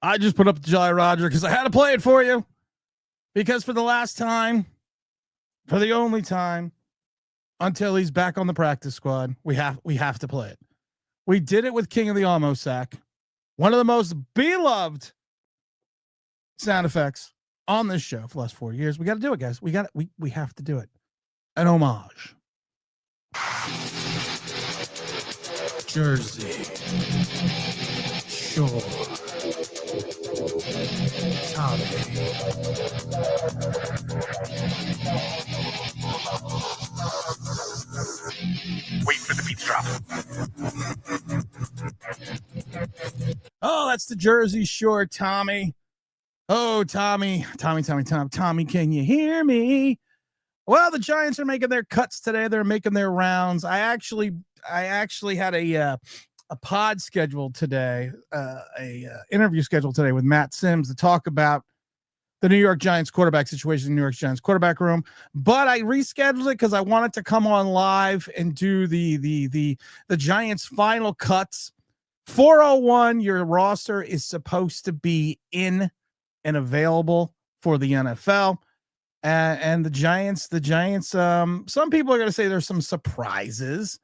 I just put up the Jolly Roger because I had to play it for you. Because for the last time, for the only time, until he's back on the practice squad, we have to play it. We did it with King of the Almost Sack, one of the most beloved sound effects on this show for the last 4 years. We got to do it, guys. We have to do it. An homage. Jersey Shore. Tommy. Wait for the beat drop. Oh, that's the Jersey Shore, Tommy. Oh, Tommy, can you hear me? Well, the Giants are making their cuts today. They're making their rounds. I actually had a pod scheduled today, interview scheduled today with Matt Sims to talk about the New York Giants quarterback situation in the New York Giants quarterback room, but I rescheduled it because I wanted to come on live and do the Giants final cuts. 401, your roster is supposed to be in and available for the NFL. And the Giants, some people are going to say there's some surprises.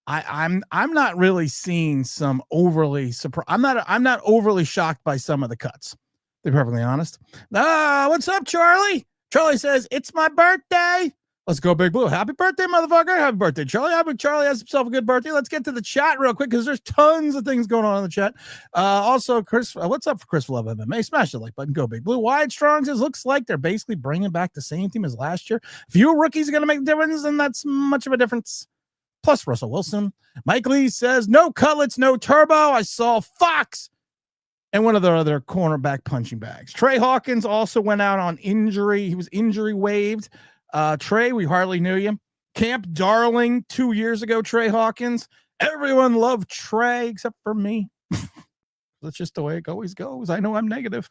I'm not really seeing some overly surprise. I'm not overly shocked by some of the cuts, to be perfectly honest. What's up, Charlie? Charlie says, it's my birthday. Let's go, Big Blue. Happy birthday, motherfucker. Happy birthday, Charlie. I hope Charlie has himself a good birthday. Let's get to the chat real quick because there's tons of things going on in the chat. Also, Chris, what's up for Chris Love MMA? Smash the like button. Go, Big Blue. Wyatt Strong says, looks like they're basically bringing back the same team as last year. Few rookies are going to make a difference, and that's much of a difference. Plus Russell Wilson. Mike Lee says, no cutlets, no turbo. I saw Fox and one of the other cornerback punching bags. Trey Hawkins also went out on injury. He was injury waived. Trey, we hardly knew you. Camp Darling 2 years ago, Trey Hawkins. Everyone loved Trey except for me. That's just the way it always goes. I know I'm negative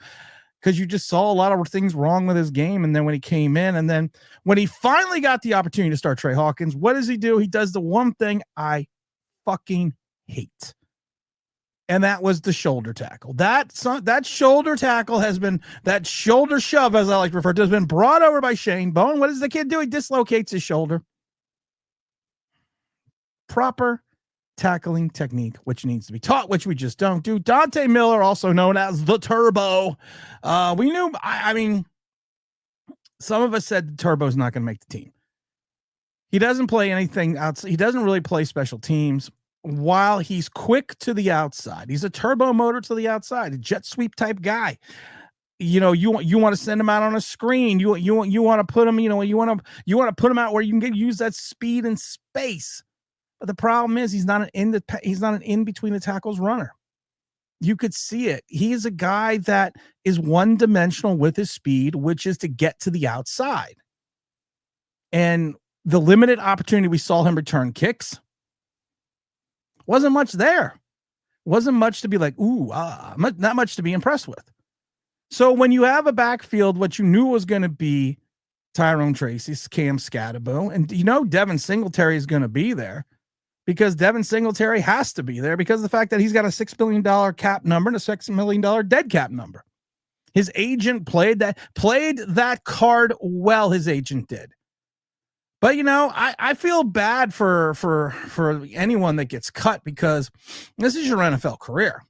because you just saw a lot of things wrong with his game. And then when he came in, and then when he finally got the opportunity to start Trey Hawkins, what does he do? He does the one thing I fucking hate. And that was the shoulder tackle. That shoulder tackle has been, that shoulder shove, as I like to refer to, has been brought over by Shane Bone. What does the kid do? He dislocates his shoulder. Proper tackling technique, which needs to be taught, which we just don't do. Dante Miller, also known as the Turbo. We knew, I mean, some of us said the Turbo's not going to make the team. He doesn't play anything outside. He doesn't really play special teams. While he's quick to the outside, he's a turbo motor to the outside, a jet sweep type guy. You know, you want to send him out on a screen. You want to put him, you want to put him out where you can use that speed and space. But the problem is he's not an in between the tackles runner. You could see it. He is a guy that is one dimensional with his speed, which is to get to the outside. And the limited opportunity we saw him return kicks, wasn't much there. Wasn't much to be like, not much to be impressed with. So when you have a backfield, what you knew was going to be Tyrone Tracy, Cam Scatterbo, and Devin Singletary is going to be there because Devin Singletary has to be there because of the fact that he's got a $6 million cap number and a $6 million dead cap number. His agent played that card well. His agent did. But, I feel bad for anyone that gets cut because this is your NFL career.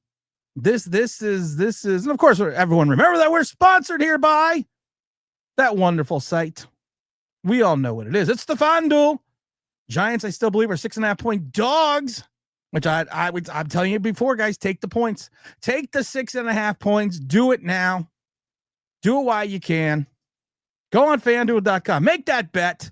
This is, and of course, everyone remember that we're sponsored here by that wonderful site. We all know what it is. It's the FanDuel. Giants, I still believe, are 6.5-point dogs, which I'm telling you before, guys, take the points. Take the 6.5 points. Do it now. Do it while you can. Go on FanDuel.com. Make that bet.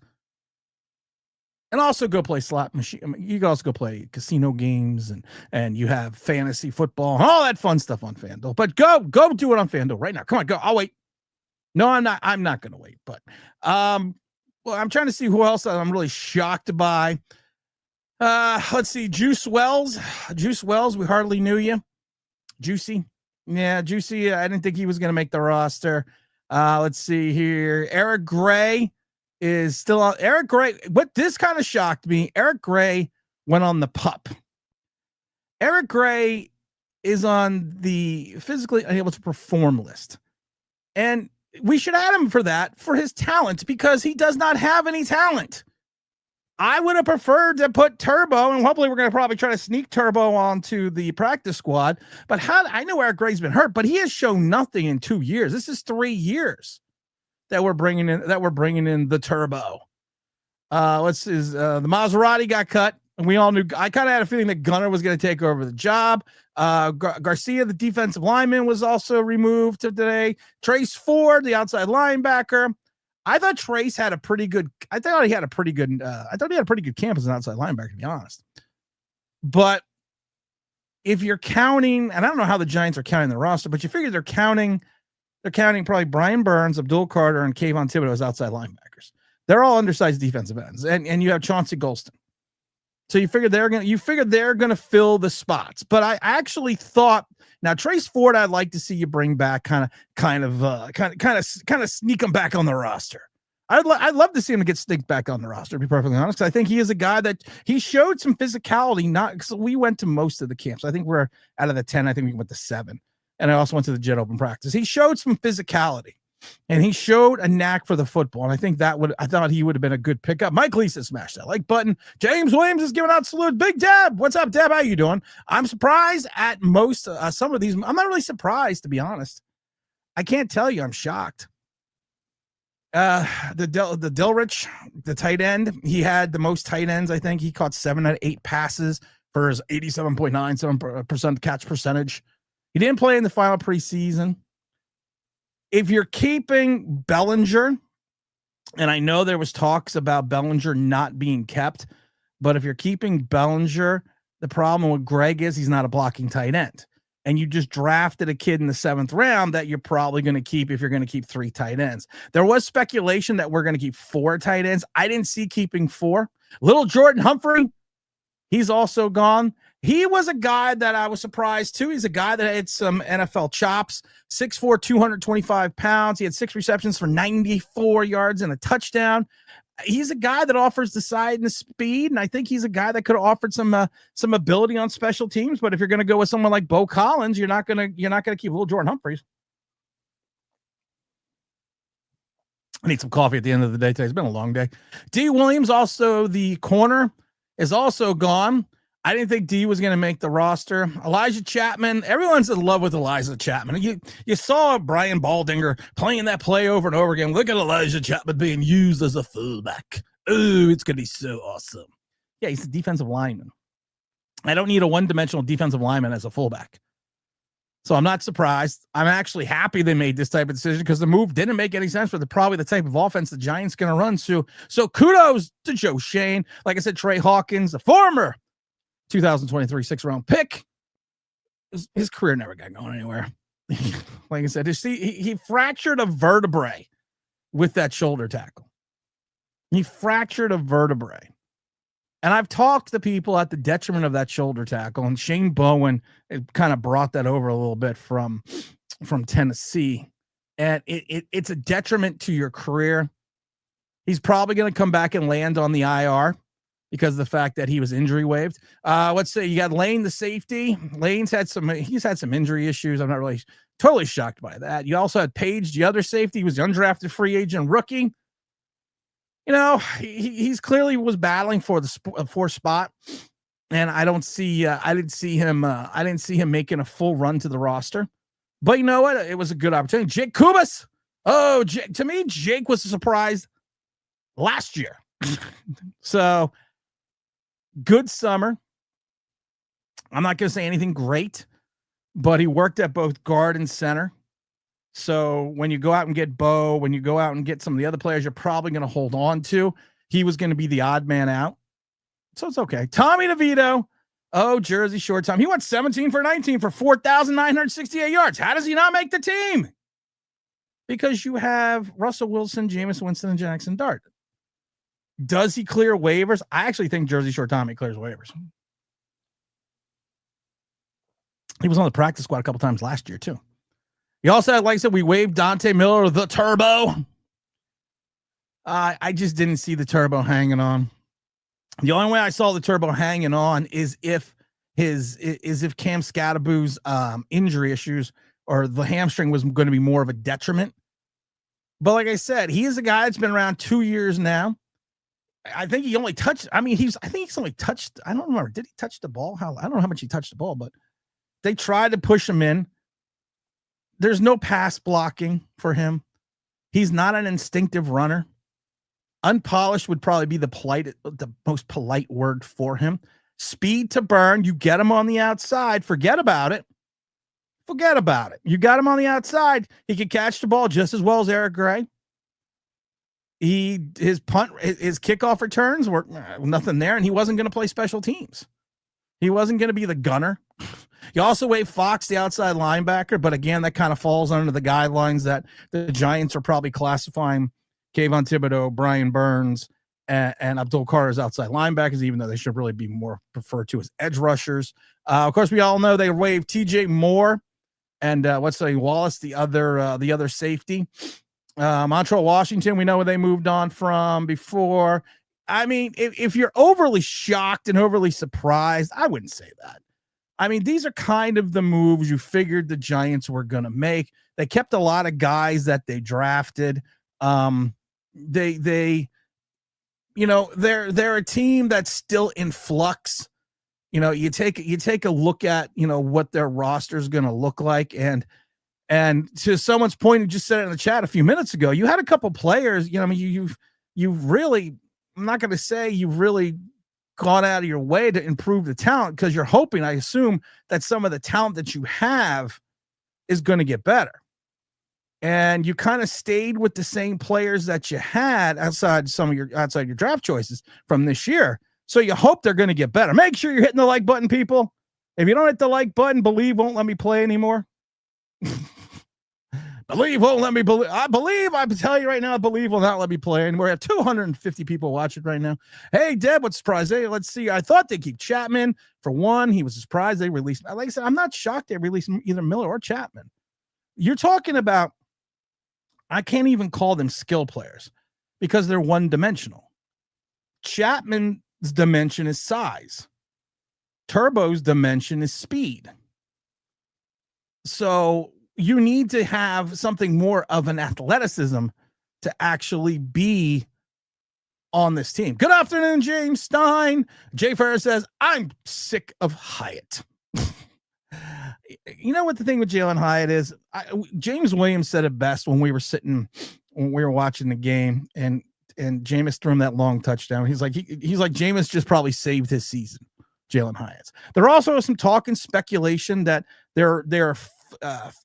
And also go play slot machine. I mean, you can also go play casino games and you have fantasy football and all that fun stuff on FanDuel. But go do it on FanDuel right now. Come on, go. I'll wait. No, I'm not going to wait. But well, I'm trying to see who else I'm really shocked by. Let's see. Juice Wells. We hardly knew you. Juicy. Yeah, Juicy. I didn't think he was going to make the roster. Let's see here. Eric Gray is still on. Eric Gray, what this kind of shocked me. Eric Gray went on the PUP. Eric Gray is on the physically unable to perform list. And we should add him for that, for his talent, because he does not have any talent. I would have preferred to put Turbo, and hopefully we're going to probably try to sneak Turbo onto the practice squad. But I know Eric Gray's been hurt, but he has shown nothing in 2 years. This is 3 years that we're bringing in the Turbo. The Maserati got cut, and we all knew. I kind of had a feeling that Gunner was going to take over the job. Garcia, the defensive lineman, was also removed today. Trace Ford, the outside linebacker. I thought Trace had a pretty good. I thought he had a pretty good camp as an outside linebacker, to be honest. But if you're counting, and I don't know how the Giants are counting the roster, but you figure they're counting probably Brian Burns, Abdul Carter, and Kayvon Thibodeau as outside linebackers. They're all undersized defensive ends, and you have Chauncey Golston. So you figure they're gonna fill the spots. But I actually thought, now Trace Ford, I'd like to see you bring back, kind of sneak him back on the roster. I'd love to see him get sneaked back on the roster, to be perfectly honest. I think he is a guy that he showed some physicality. So we went to most of the camps. I think we're out of the 10. I think we went to 7. And I also went to the Jet Open practice. He showed some physicality. And he showed a knack for the football. And I think I thought he would have been a good pickup. Mike Lisa smashed that like button. James Williams is giving out salute. Big Deb. What's up, Deb? How you doing? I'm surprised at most, some of these. I'm not really surprised, to be honest. I can't tell you. I'm shocked. The Dilrich, the tight end, he had the most tight ends. I think he caught 7 out of 8 passes for his 87.97% catch percentage. He didn't play in the final preseason. If you're keeping Bellinger, and I know there was talks about Bellinger not being kept, but if you're keeping Bellinger, the problem with Greg is he's not a blocking tight end. And you just drafted a kid in the 7th round that you're probably going to keep if you're going to keep 3 tight ends. There was speculation that we're going to keep 4 tight ends. I didn't see keeping 4. Little Jordan Humphrey, he's also gone. He was a guy that I was surprised too. He's a guy that had some NFL chops, 6'4", 225 pounds. He had 6 receptions for 94 yards and a touchdown. He's a guy that offers the side and the speed, and I think he's a guy that could have offered some ability on special teams. But if you're going to go with someone like Bo Collins, you're not going to keep little Jordan Humphreys. I need some coffee at the end of the day today. It's been a long day. D. Williams, also the corner, is also gone. I didn't think D was going to make the roster. Elijah Chapman, everyone's in love with Elijah Chapman. You saw Brian Baldinger playing that play over and over again. Look at Elijah Chapman being used as a fullback. Ooh, it's going to be so awesome. Yeah, he's a defensive lineman. I don't need a one-dimensional defensive lineman as a fullback. So I'm not surprised. I'm actually happy they made this type of decision because the move didn't make any sense for probably the type of offense the Giants going to run. So kudos to Joe Shane. Like I said, Trey Hawkins, a former 2023 6th-round pick. His career never got going anywhere. Like I said, he fractured a vertebrae with that shoulder tackle. He fractured a vertebrae. And I've talked to people at the detriment of that shoulder tackle, and Shane Bowen kind of brought that over a little bit from Tennessee. And it's a detriment to your career. He's probably going to come back and land on the IR because of the fact that he was injury waived. Let's say you got Lane, the safety. Lane's had some injury issues. I'm not really totally shocked by that. You also had Page, the other safety. He was the undrafted free agent rookie. You know, he's clearly was battling for the 4th spot, and I didn't see him making a full run to the roster. But you know what? It was a good opportunity. Jake Kubas. Oh, to me, Jake was a surprise last year. So good summer. I'm not going to say anything great, but he worked at both guard and center. So when you go out and get Bo, when you go out and get some of the other players you're probably going to hold on to, he was going to be the odd man out. So it's okay. Tommy DeVito. Oh, Jersey Shore Tom. He went 17 for 19 for 4,968 yards. How does he not make the team? Because you have Russell Wilson, Jameis Winston, and Jackson Dart. Does he clear waivers? I actually think Jersey Shore Tommy clears waivers. He was on the practice squad a couple times last year, too. He also had, like I said, we waived Dante Miller, the Turbo. I just didn't see the Turbo hanging on. The only way I saw the Turbo hanging on is if is if Cam Scadaboo's injury issues or the hamstring was going to be more of a detriment. But like I said, he is a guy that's been around 2 years now. I think he only touched. I think he's only touched. I don't remember. Did he touch the ball? I don't know how much he touched the ball, but they tried to push him in. There's no pass blocking for him. He's not an instinctive runner. Unpolished would probably be the most polite word for him. Speed to burn. You get him on the outside. Forget about it. You got him on the outside. He could catch the ball just as well as Eric Gray. His kickoff returns were nothing there, and he wasn't going to play special teams. He wasn't going to be the gunner. You also waive Fox, the outside linebacker, but again, that kind of falls under the guidelines that the Giants are probably classifying Kayvon Thibodeau, Brian Burns, and Abdul Carter as outside linebackers, even though they should really be more referred to as edge rushers. Of course, we all know they waived TJ Moore and Wallace, the other safety. Montreal Washington, we know where they moved on from before. I mean, if you're overly shocked and overly surprised, I wouldn't say that. I mean, these are kind of the moves you figured the Giants were going to make. They kept a lot of guys that they drafted. They're a team that's still in flux. You take a look at, what their roster is going to look like. And to someone's point who just said it in the chat a few minutes ago, you had a couple players, you've really, I'm not going to say you've really gone out of your way to improve the talent, because you're hoping, I assume, that some of the talent that you have is going to get better. And you kind of stayed with the same players that you had outside your draft choices from this year. So you hope they're going to get better. Make sure you're hitting the like button, people. If you don't hit the like button, Believe won't let me play anymore. Believe won't let me believe. I tell you right now, Believe will not let me play. And we have 250 people watching right now. Hey, Deb, what's surprised? Hey, let's see. I thought they'd keep Chapman for one. He was surprised they released. Like I said, I'm not shocked they released either Miller or Chapman. You're talking about, I can't even call them skill players because they're one-dimensional. Chapman's dimension is size. Turbo's dimension is speed. So you need to have something more of an athleticism to actually be on this team. Good afternoon, James Stein. Jay Ferris says, I'm sick of Hyatt. You know what the thing with Jalen Hyatt is? James Williams said it best when we were watching the game, and Jameis threw him that long touchdown. He's like Jameis just probably saved his season. Jalen Hyatt. There also was some talk and speculation that they're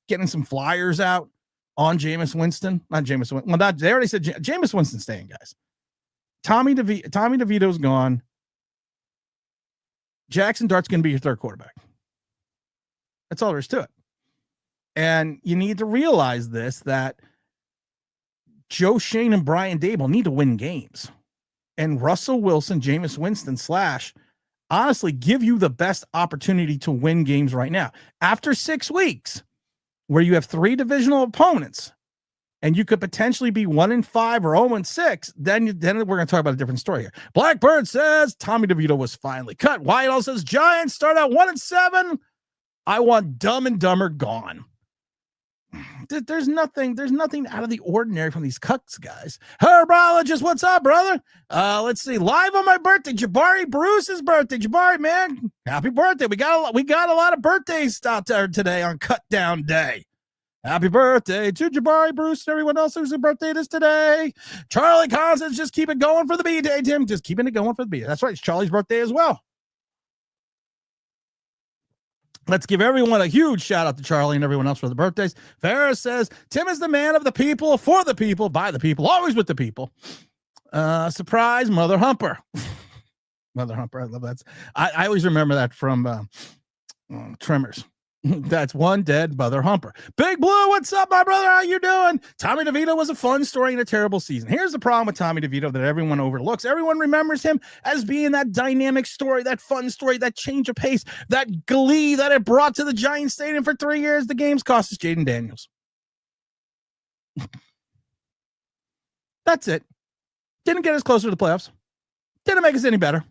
getting some flyers out on Jameis Winston. Not Jameis Winston. Well, they already said Jameis Winston's staying, guys. Tommy DeVito's gone. Jackson Dart's going to be your third quarterback. That's all there is to it. And you need to realize this, that Joe Shane and Brian Dable need to win games. And Russell Wilson, Jameis Winston / honestly give you the best opportunity to win games right now. After 6 weeks, where you have 3 divisional opponents, and you could potentially be 1-5 or 0-6, then we're going to talk about a different story here. Blackbird says Tommy DeVito was finally cut. Wyatt also says Giants start out 1-7. I want Dumb and Dumber gone. There's nothing out of the ordinary from these cuts, guys. Herbologist, what's up, brother? Let's see. Live on my birthday, Jabari Bruce's birthday. Jabari, man, happy birthday. We got a lot of birthdays out there today on Cut Down Day. Happy birthday to Jabari Bruce and everyone else whose birthday it is today. Charlie Constance, just keep it going for the B day, Tim. Just keeping it going for the B. That's right. It's Charlie's birthday as well. Let's give everyone a huge shout out to Charlie and everyone else for the birthdays. Ferris says, Tim is the man of the people, for the people, by the people, always with the people. Surprise, Mother Humper. Mother Humper, I love that. I always remember that from Tremors. That's one dead Mother Humper. Big Blue, what's up, my brother? How you doing? Tommy DeVito was a fun story and a terrible season. Here's the problem with Tommy DeVito that everyone overlooks. Everyone remembers him as being that dynamic story, that fun story, that change of pace, that glee that it brought to the Giants Stadium for 3 years. The games cost us Jaden Daniels. That's it. Didn't get us closer to the playoffs. Didn't make us any better.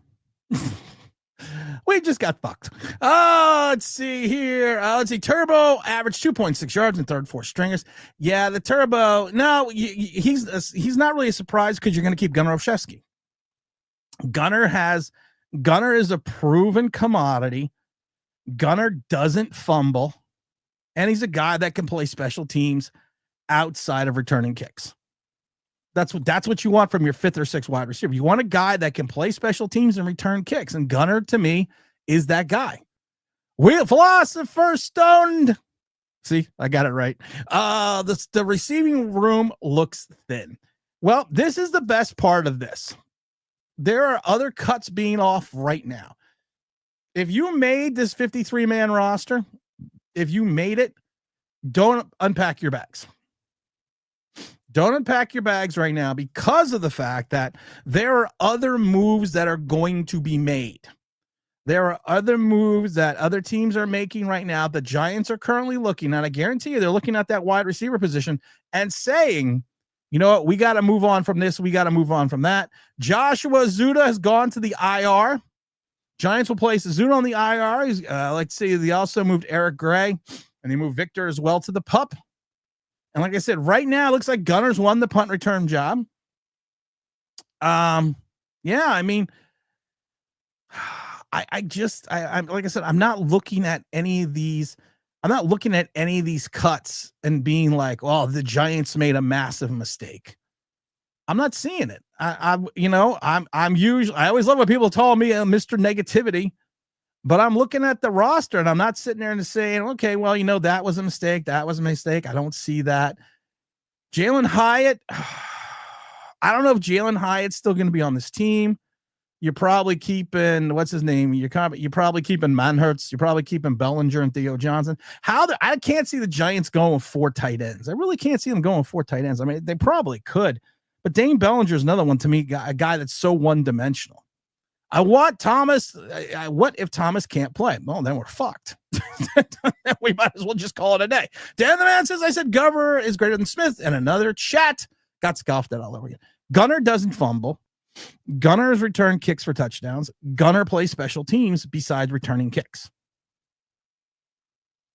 We just got fucked. Let's see here. Let's see. Turbo averaged 2.6 yards in third, fourth stringers. Yeah, the Turbo. No, he's not really a surprise because you're going to keep Gunnar Olszewski. Gunnar is a proven commodity. Gunnar doesn't fumble, and he's a guy that can play special teams outside of returning kicks. That's what you want from your fifth or sixth wide receiver. You want a guy that can play special teams and return kicks, and Gunnar to me is that guy. Philosopher stoned. See, I got it right. The receiving room looks thin. Well, this is the best part of this. There are other cuts being off right now. If you made this 53-man roster, if you made it, don't unpack your bags. Don't unpack your bags right now because of the fact that there are other moves that are going to be made. There are other moves that other teams are making right now. The Giants are currently looking at. I guarantee you they're looking at that wide receiver position and saying, you know what, we got to move on from this. We got to move on from that. Joshua Zuda has gone to the IR. Giants will place Zuda on the IR. Let's see. They also moved Eric Gray, and they moved Victor as well to the PUP. And like I said, right now, it looks like Gunnar's won the punt return job. Yeah, I mean, I'm like I said, I'm not looking at any of these. I'm not looking at any of these cuts and being like, oh, the Giants made a massive mistake. I'm not seeing it. I'm usually, I always love when people call me Mr. Negativity, but I'm looking at the roster and I'm not sitting there and saying, okay, well, that was a mistake. That was a mistake. I don't see that. Jalen Hyatt. I don't know if Jalen Hyatt's still going to be on this team. You're probably keeping, what's his name? You're probably keeping Manhurts. You're probably keeping Bellinger and Theo Johnson. I can't see the Giants going with 4 tight ends. I really can't see them going with 4 tight ends. I mean, they probably could, but Dane Bellinger is another one to me, a guy that's so one-dimensional. I want Thomas. What if Thomas can't play? Well, then we're fucked. We might as well just call it a day. Dan the Man says, I said Gover is greater than Smith. And another chat got scoffed at all over again. Gunnar doesn't fumble. Gunner's return kicks for touchdowns. Gunnar plays special teams besides returning kicks.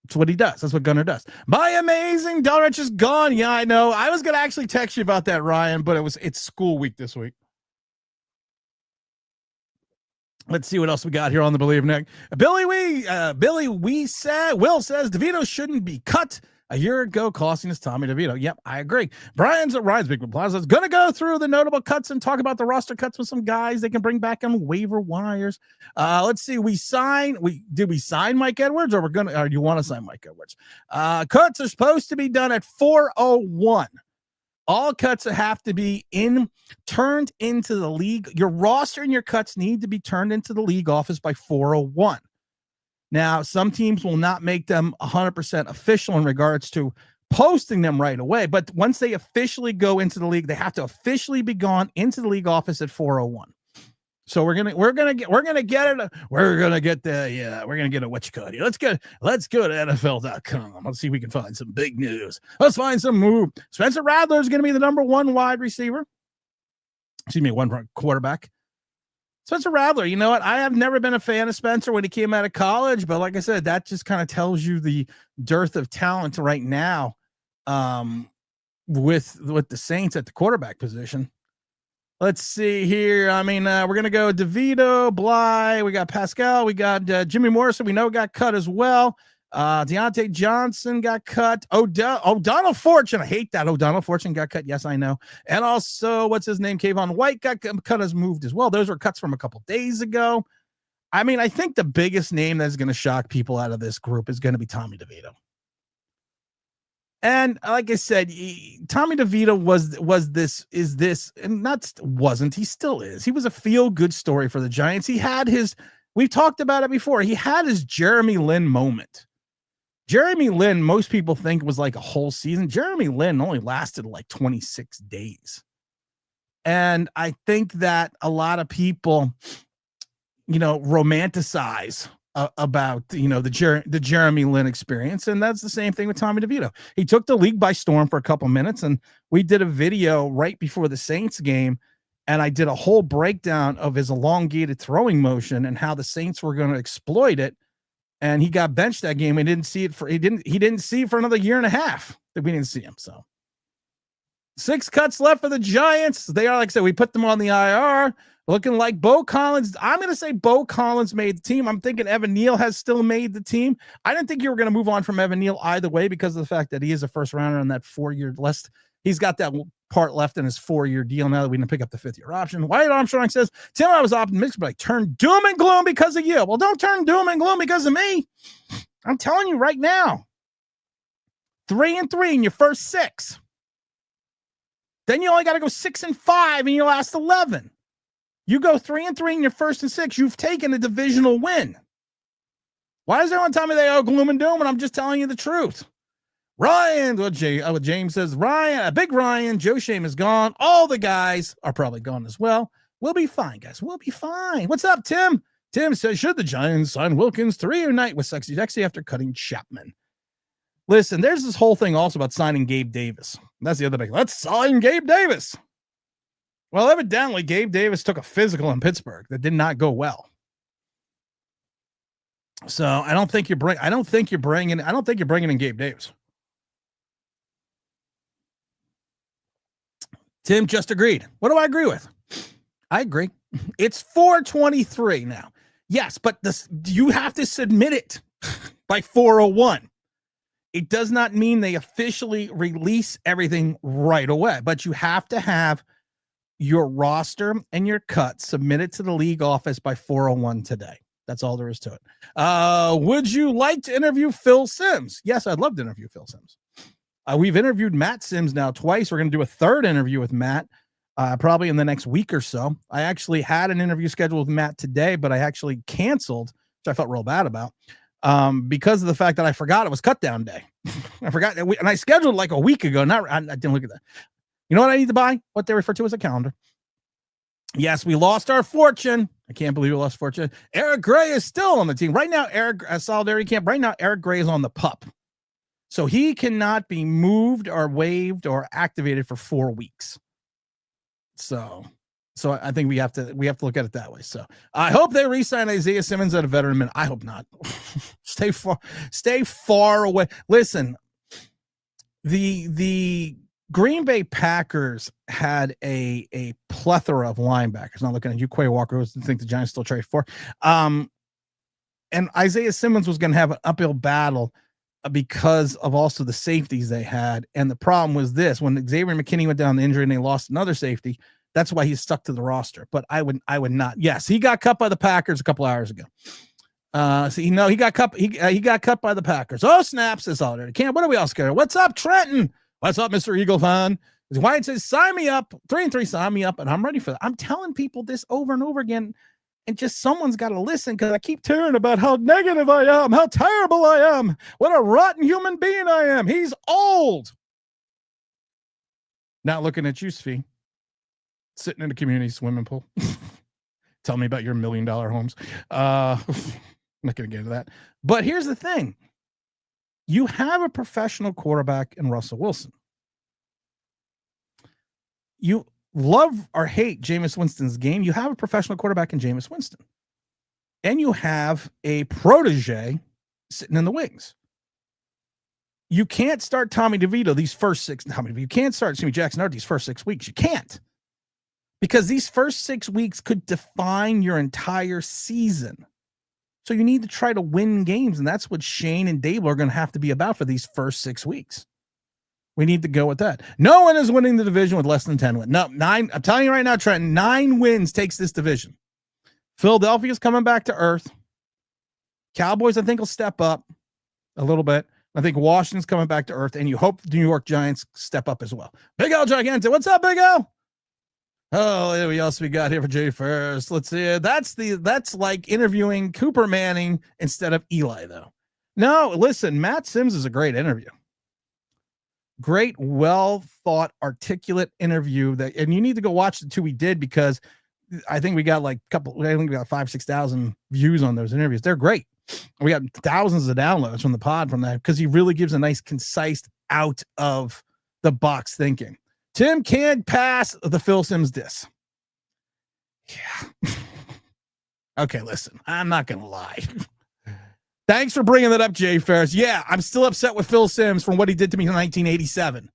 That's what he does. That's what Gunnar does. My amazing Dollarich is gone. Yeah, I know. I was going to actually text you about that, Ryan, but it's school week this week. Let's see what else we got here on the Believe Nick. Will says DeVito shouldn't be cut a year ago, costing us Tommy DeVito. Yep, I agree. Ryan's Big Plaza is going to go through the notable cuts and talk about the roster cuts with some guys they can bring back on waiver wires. Let's see. Did we sign Mike Edwards, or do you want to sign Mike Edwards? Cuts are supposed to be done at 4:01. All cuts have to be turned into the league. Your roster and your cuts need to be turned into the league office by 4:01. Now, some teams will not make them 100% official in regards to posting them right away, but once they officially go into the league, they have to officially be gone into the league office at 4:01. So we're gonna get a what you call it. Let's go to NFL.com. Let's see if we can find some big news. Let's find some move. Spencer Rattler is going to be the number 1 wide receiver. Excuse me, 1 quarterback. Spencer Rattler, you know what? I have never been a fan of Spencer when he came out of college, but like I said, that just kind of tells you the dearth of talent right now with the Saints at the quarterback position. Let's see here. I mean, we're going to go DeVito, Bly. We got Pascal. We got Jimmy Morrison. We know got cut as well. Deontay Johnson got cut. O'Donnell Fortune. I hate that. O'Donnell Fortune got cut. Yes, I know. And also, what's his name? Kayvon White got cut as moved as well. Those were cuts from a couple days ago. I mean, I think the biggest name that's going to shock people out of this group is going to be Tommy DeVito. And like I said, Tommy DeVito he still is. He was a feel-good story for the Giants. We've talked about it before. He had his Jeremy Lin moment. Jeremy Lin, most people think was like a whole season. Jeremy Lin only lasted like 26 days. And I think that a lot of people, romanticize about the Jeremy Lin experience, and that's the same thing with Tommy DeVito. He took the league by storm for a couple minutes, and we did a video right before the Saints game, And I did a whole breakdown of his elongated throwing motion and how the Saints were going to exploit it. And he got benched that game. He didn't see it for another year and a half that we didn't see him. So 6 cuts left for the Giants. They are, like I said, we put them on the IR, looking like Bo Collins. I'm going to say Bo Collins made the team. I'm thinking Evan Neal has still made the team. I didn't think you were going to move on from Evan Neal either way because of the fact that he is a first rounder on that 4-year list. He's got that part left in his 4-year deal now that we didn't pick up the 5th-year option. Wyatt Armstrong says, Tim, I was optimistic, but I turned doom and gloom because of you. Well, don't turn doom and gloom because of me. I'm telling you right now. 3-3 in your first 6. Then you only got to go 6-5 in your last 11. You go 3-3 in your first and 6. You've taken a divisional win. Why does everyone tell me they are gloom and doom? And I'm just telling you the truth. Ryan, what James says, Ryan, big Ryan, Joe Shame is gone. All the guys are probably gone as well. We'll be fine, guys. We'll be fine. What's up, Tim? Tim says, should the Giants sign Wilkins 3 night with Sexy Dexy after cutting Chapman? Listen, there's this whole thing also about signing Gabe Davis. That's the other big. Let's sign Gabe Davis. Well, evidently, Gabe Davis took a physical in Pittsburgh that did not go well. So I don't think you're bringing in Gabe Davis. Tim just agreed. What do I agree with? I agree. It's 423 now. Yes, but you have to submit it by 401. It does not mean they officially release everything right away, but you have to have your roster and your cut submitted to the league office by 401 today. That's all there is to it. Would you like to interview Phil Simms? Yes, I'd love to interview Phil Simms. We've interviewed Matt Simms now twice. We're going to do a third interview with Matt probably in the next week or so. I actually had an interview scheduled with Matt today, but I actually canceled, which I felt real bad about because of the fact that I forgot it was cut down day. I forgot. And I scheduled like a week ago. I didn't look at that. You know what I need to buy? What they refer to as a calendar. Yes, we lost our fortune. I can't believe we lost fortune. Eric Gray is still on the team. Right now, Solidarity Camp. Right now, Eric Gray is on the PUP. So he cannot be moved or waived or activated for 4 weeks. So I think we have to look at it that way. So I hope they re-sign Isaiah Simmons at a veteran minute. I hope not. Stay far away. Listen, the Green Bay Packers had a plethora of linebackers. Not looking at you, Quay Walker, who think the Giants still trade for. And Isaiah Simmons was going to have an uphill battle because of also the safeties they had. And the problem was this: when Xavier McKinney went down the injury and they lost another safety, that's why he's stuck to the roster. But I would not. Yes, he got cut by the Packers a couple hours ago. He got cut. He got cut by the Packers. Oh, snaps! This already can't. What are we all scared of? What's up, Trenton? What's up, Mr. Eagle fan? Wyatt says, sign me up. 3-3, sign me up, and I'm ready for that. I'm telling people this over and over again, and just someone's got to listen because I keep hearing about how negative I am, how terrible I am, what a rotten human being I am. He's old. Not looking at you, Svi. Sitting in a community swimming pool. Tell me about your $1 million homes. I'm not going to get into that. But here's the thing. You have a professional quarterback in Russell Wilson. You love or hate Jameis Winston's game. You have a professional quarterback in Jameis Winston. And you have a protege sitting in the wings. You can't start Tommy DeVito these first 6. You can't start Jimmy Jackson these first 6 weeks. You can't. Because these first 6 weeks could define your entire season. So you need to try to win games, and that's what Shane and Dable are going to have to be about for these first 6 weeks. We need to go with that. No one is winning the division with less than 10 wins. No, 9. I'm telling you right now, Trenton, 9 wins takes this division. Philadelphia's coming back to earth. Cowboys, I think, will step up a little bit. I think Washington's coming back to earth, and you hope the New York Giants step up as well. Big L Gigantic. What's up, Big L? Oh, what else we got here for Jay first? Let's see. That's like interviewing Cooper Manning instead of Eli, though. No, listen, Matt Simms is a great interview. Great, well thought, articulate interview and you need to go watch the 2 we did because I think we got like I think we got 5,000-6,000 views on those interviews. They're great. We got thousands of downloads from the pod from that because he really gives a nice, concise, out of the box thinking. Tim can't pass the Phil Simms diss. Yeah. Okay, listen, I'm not going to lie. Thanks for bringing that up, Jay Ferris. Yeah, I'm still upset with Phil Simms from what he did to me in 1987.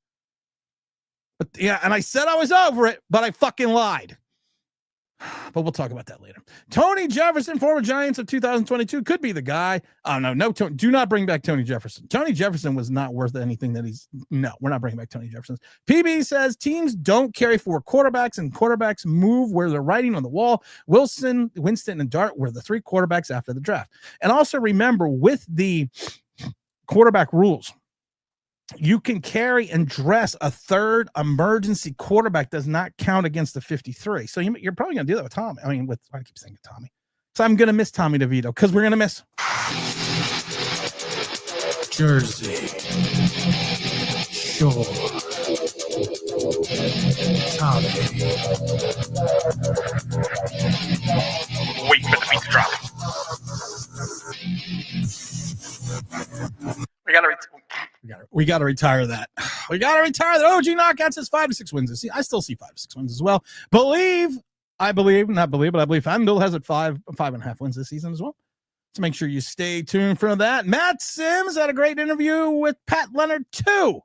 But yeah, and I said I was over it, but I fucking lied. But we'll talk about that later. Tony Jefferson, former Giants of 2022, could be the guy. Oh, no, do not bring back Tony Jefferson. Tony Jefferson was not worth anything that he's. No, we're not bringing back Tony Jefferson. PB says teams don't carry 4 quarterbacks, and quarterbacks move where they're writing on the wall. Winston, and Dart were the 3 quarterbacks after the draft. And also remember, with the quarterback rules, you can carry and dress a 3rd emergency quarterback, does not count against the 53. So you're probably going to do that with Tommy. I mean, I keep saying Tommy. So I'm going to miss Tommy DeVito because we're going to miss Jersey Shore Tommy. Wait for the beat to drop. We got to retire that. We got to retire that. OG Knockouts says 5 to 6 wins. See, I still see 5 to 6 wins as well. I believe FanDuel has it 5.5 wins this season as well. So make sure you stay tuned for that. Matt Sims had a great interview with Pat Leonard too.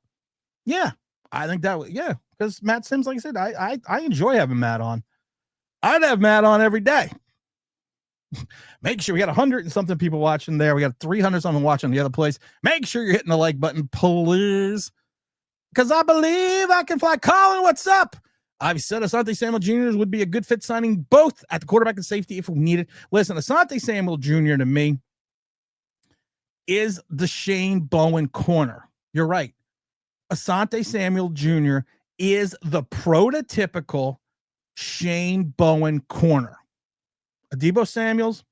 Yeah, I think that was, because Matt Sims, like I said, I enjoy having Matt on. I'd have Matt on every day. Make sure we got 100 and something people watching there. We got 300 something watching the other place. Make sure you're hitting the like button, please. Because I believe I can fly. Colin, what's up? I've said Asante Samuel Jr. would be a good fit signing both at the quarterback and safety if we need it. Listen, Asante Samuel Jr. to me is the Shane Bowen corner. You're right. Asante Samuel Jr. is the prototypical Shane Bowen corner. Adebo Samuels,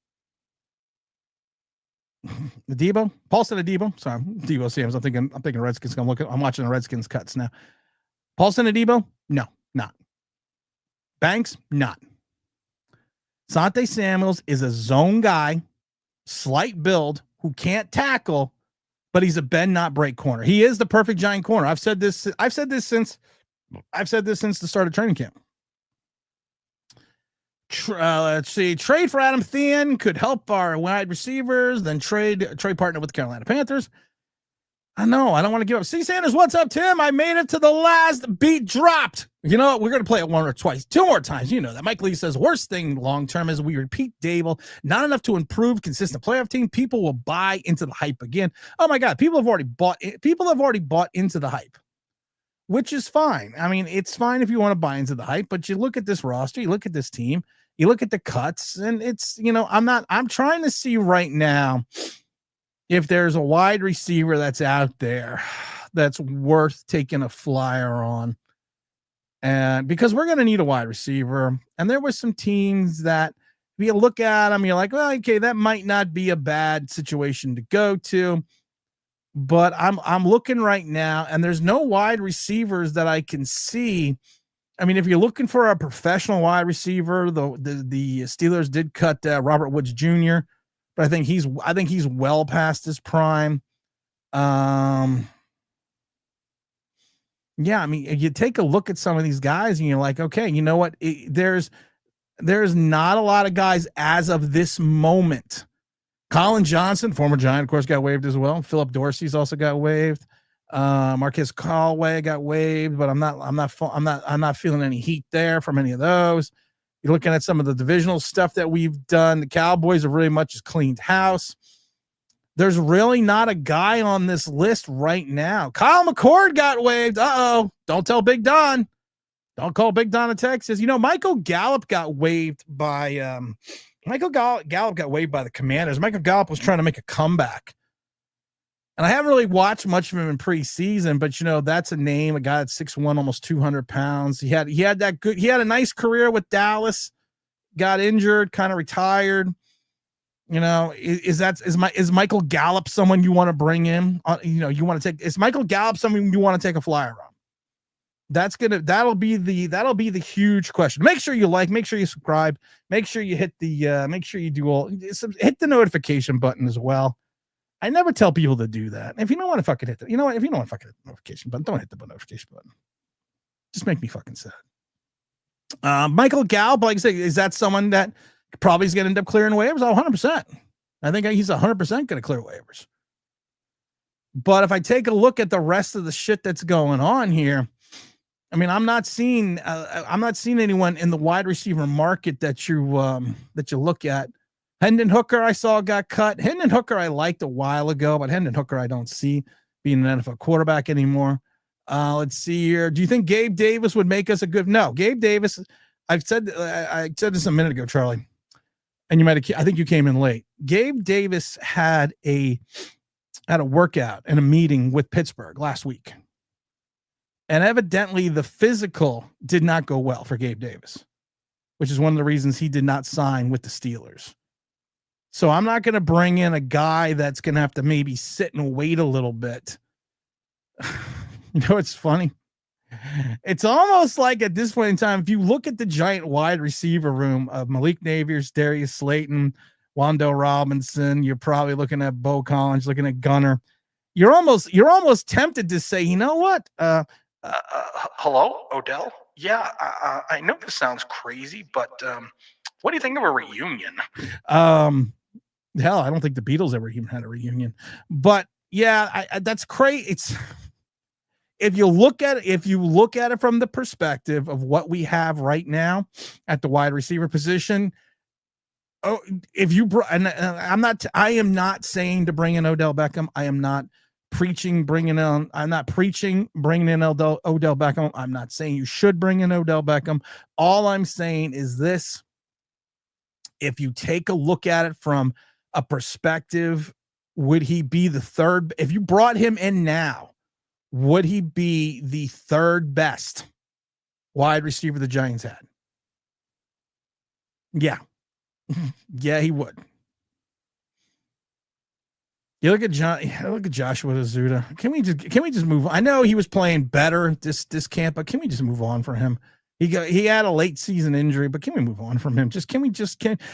Paulson Adebo. Sorry, Adebo Samuels. I'm thinking Redskins. I'm watching the Redskins cuts now. Paulson Adebo, no, not. Banks, not. Asante Samuels is a zone guy, slight build, who can't tackle, but he's a bend not break corner. He is the perfect giant corner. I've said this since the start of training camp. Let's see. Trade for Adam Thielen could help our wide receivers. Then trade partner with the Carolina Panthers. I know. I don't want to give up. C. Sanders, what's up, Tim? I made it to the last beat dropped. You know what? We're going to play it 1 or twice. 2 more times. You know that. Mike Lee says, worst thing long-term is we repeat Dable. Not enough to improve consistent playoff team. People will buy into the hype again. Oh, my God. People have already bought into the hype, which is fine. I mean, it's fine if you want to buy into the hype, but you look at this roster, you look at this team, you look at the cuts, and it's, I'm trying to see right now if there's a wide receiver that's out there that's worth taking a flyer on. And because we're going to need a wide receiver. And there were some teams that if you look at them, you're like, well, okay, that might not be a bad situation to go to. But I'm looking right now, and there's no wide receivers that I can see. I mean, if you're looking for a professional wide receiver, the Steelers did cut Robert Woods Jr., but I think he's well past his prime. Yeah, I mean, you take a look at some of these guys, and you're like, okay, you know what? There's not a lot of guys as of this moment. Colin Johnson, former Giant, of course, got waived as well. Philip Dorsey's also got waived. Marquez Callaway got waived, but I'm not feeling any heat there from any of those. You're looking at some of the divisional stuff that we've done. The Cowboys have really much cleaned house. There's really not a guy on this list right now. Kyle McCord got waived. Uh-oh. Don't tell Big Don. Don't call Big Don a Texas. Michael Gallup got waived by Michael Gallup got waived by the Commanders. Michael Gallup was trying to make a comeback. And I haven't really watched much of him in preseason, but that's a name, a guy that's 6'1", almost 200 pounds. He had a nice career with Dallas, got injured, kind of retired. Is Michael Gallup someone you want to bring in? Is Michael Gallup someone you want to take a flyer on? That'll be the huge question. Make sure you like, make sure you subscribe, make sure you hit the hit the notification button as well. I never tell people to do that. If you don't want to fucking hit if you don't want to fucking hit the notification button, don't hit the notification button. Just make me fucking sad. Michael Gallup, like I say, is that someone that probably is going to end up clearing waivers? 100%. I think he's 100% going to clear waivers. But if I take a look at the rest of the shit that's going on here, I mean, I'm not seeing anyone in the wide receiver market that you look at. Hendon Hooker, I saw got cut. Hendon Hooker, I liked a while ago, but Hendon Hooker, I don't see being an NFL quarterback anymore. Let's see here. Do you think Gabe Davis would make us a good? No, Gabe Davis. I said this a minute ago, Charlie, and you might have. I think you came in late. Gabe Davis had a workout and a meeting with Pittsburgh last week, and evidently the physical did not go well for Gabe Davis, which is one of the reasons he did not sign with the Steelers. So I'm not going to bring in a guy that's going to have to maybe sit and wait a little bit. You know, it's funny. It's almost like at this point in time, if you look at the giant wide receiver room of Malik Nabers, Darius Slayton, Wando Robinson, you're probably looking at Bo Collins, looking at Gunner. You're almost tempted to say, you know what? Hello, Odell? Yeah, I know this sounds crazy, but what do you think of a reunion? Hell, I don't think the Beatles ever even had a reunion. But yeah, that's crazy. It's if you look at it from the perspective of what we have right now at the wide receiver position. Oh, if you I am not saying to bring in Odell Beckham. I am not preaching bringing in Odell Beckham. I'm not saying you should bring in Odell Beckham. All I'm saying is this: if you take a look at it from a perspective, would he be the third? If you brought him in now, would he be the third best wide receiver the Giants had? Yeah. Yeah, he would. You look at Joshua Azuda. Can we just move on? I know he was playing better this camp, but can we just move on for him? He had a late season injury, but can we move on from him?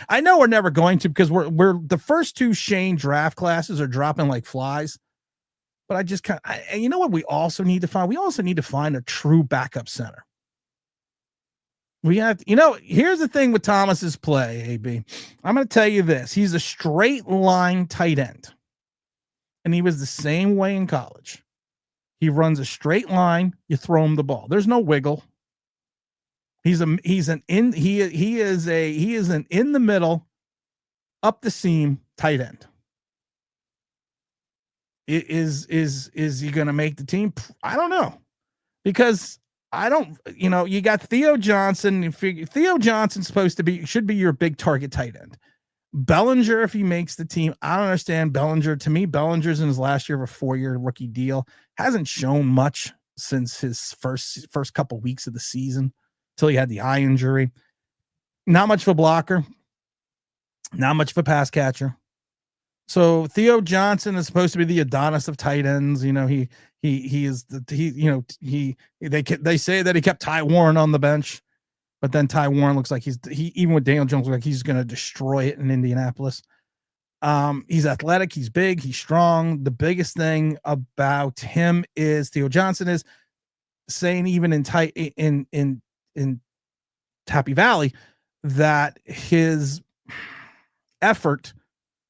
I know we're never going to, because we're the first two Shane draft classes are dropping like flies. But I just you know what we also need to find? We also need to find a true backup center. We have, here's the thing with Thomas's play, AB. I'm going to tell you this. He's a straight line tight end. And he was the same way in college. He runs a straight line, you throw him the ball. There's no wiggle. He is an in the middle, up the seam tight end. Is he going to make the team? I don't know, because you got Theo Johnson. You figure Theo Johnson's should be your big target tight end. Bellinger, if he makes the team, I don't understand Bellinger. To me, Bellinger's in his last year of a 4-year rookie deal. Hasn't shown much since his first couple weeks of the season until he had the eye injury. Not much of a blocker. Not much of a pass catcher. So Theo Johnson is supposed to be the Adonis of tight ends. They say that he kept Ty Warren on the bench, but then Ty Warren looks like even with Daniel Jones, looks like he's going to destroy it in Indianapolis. He's athletic, he's big, he's strong. The biggest thing about him is Theo Johnson is saying, even in Happy Valley, that his effort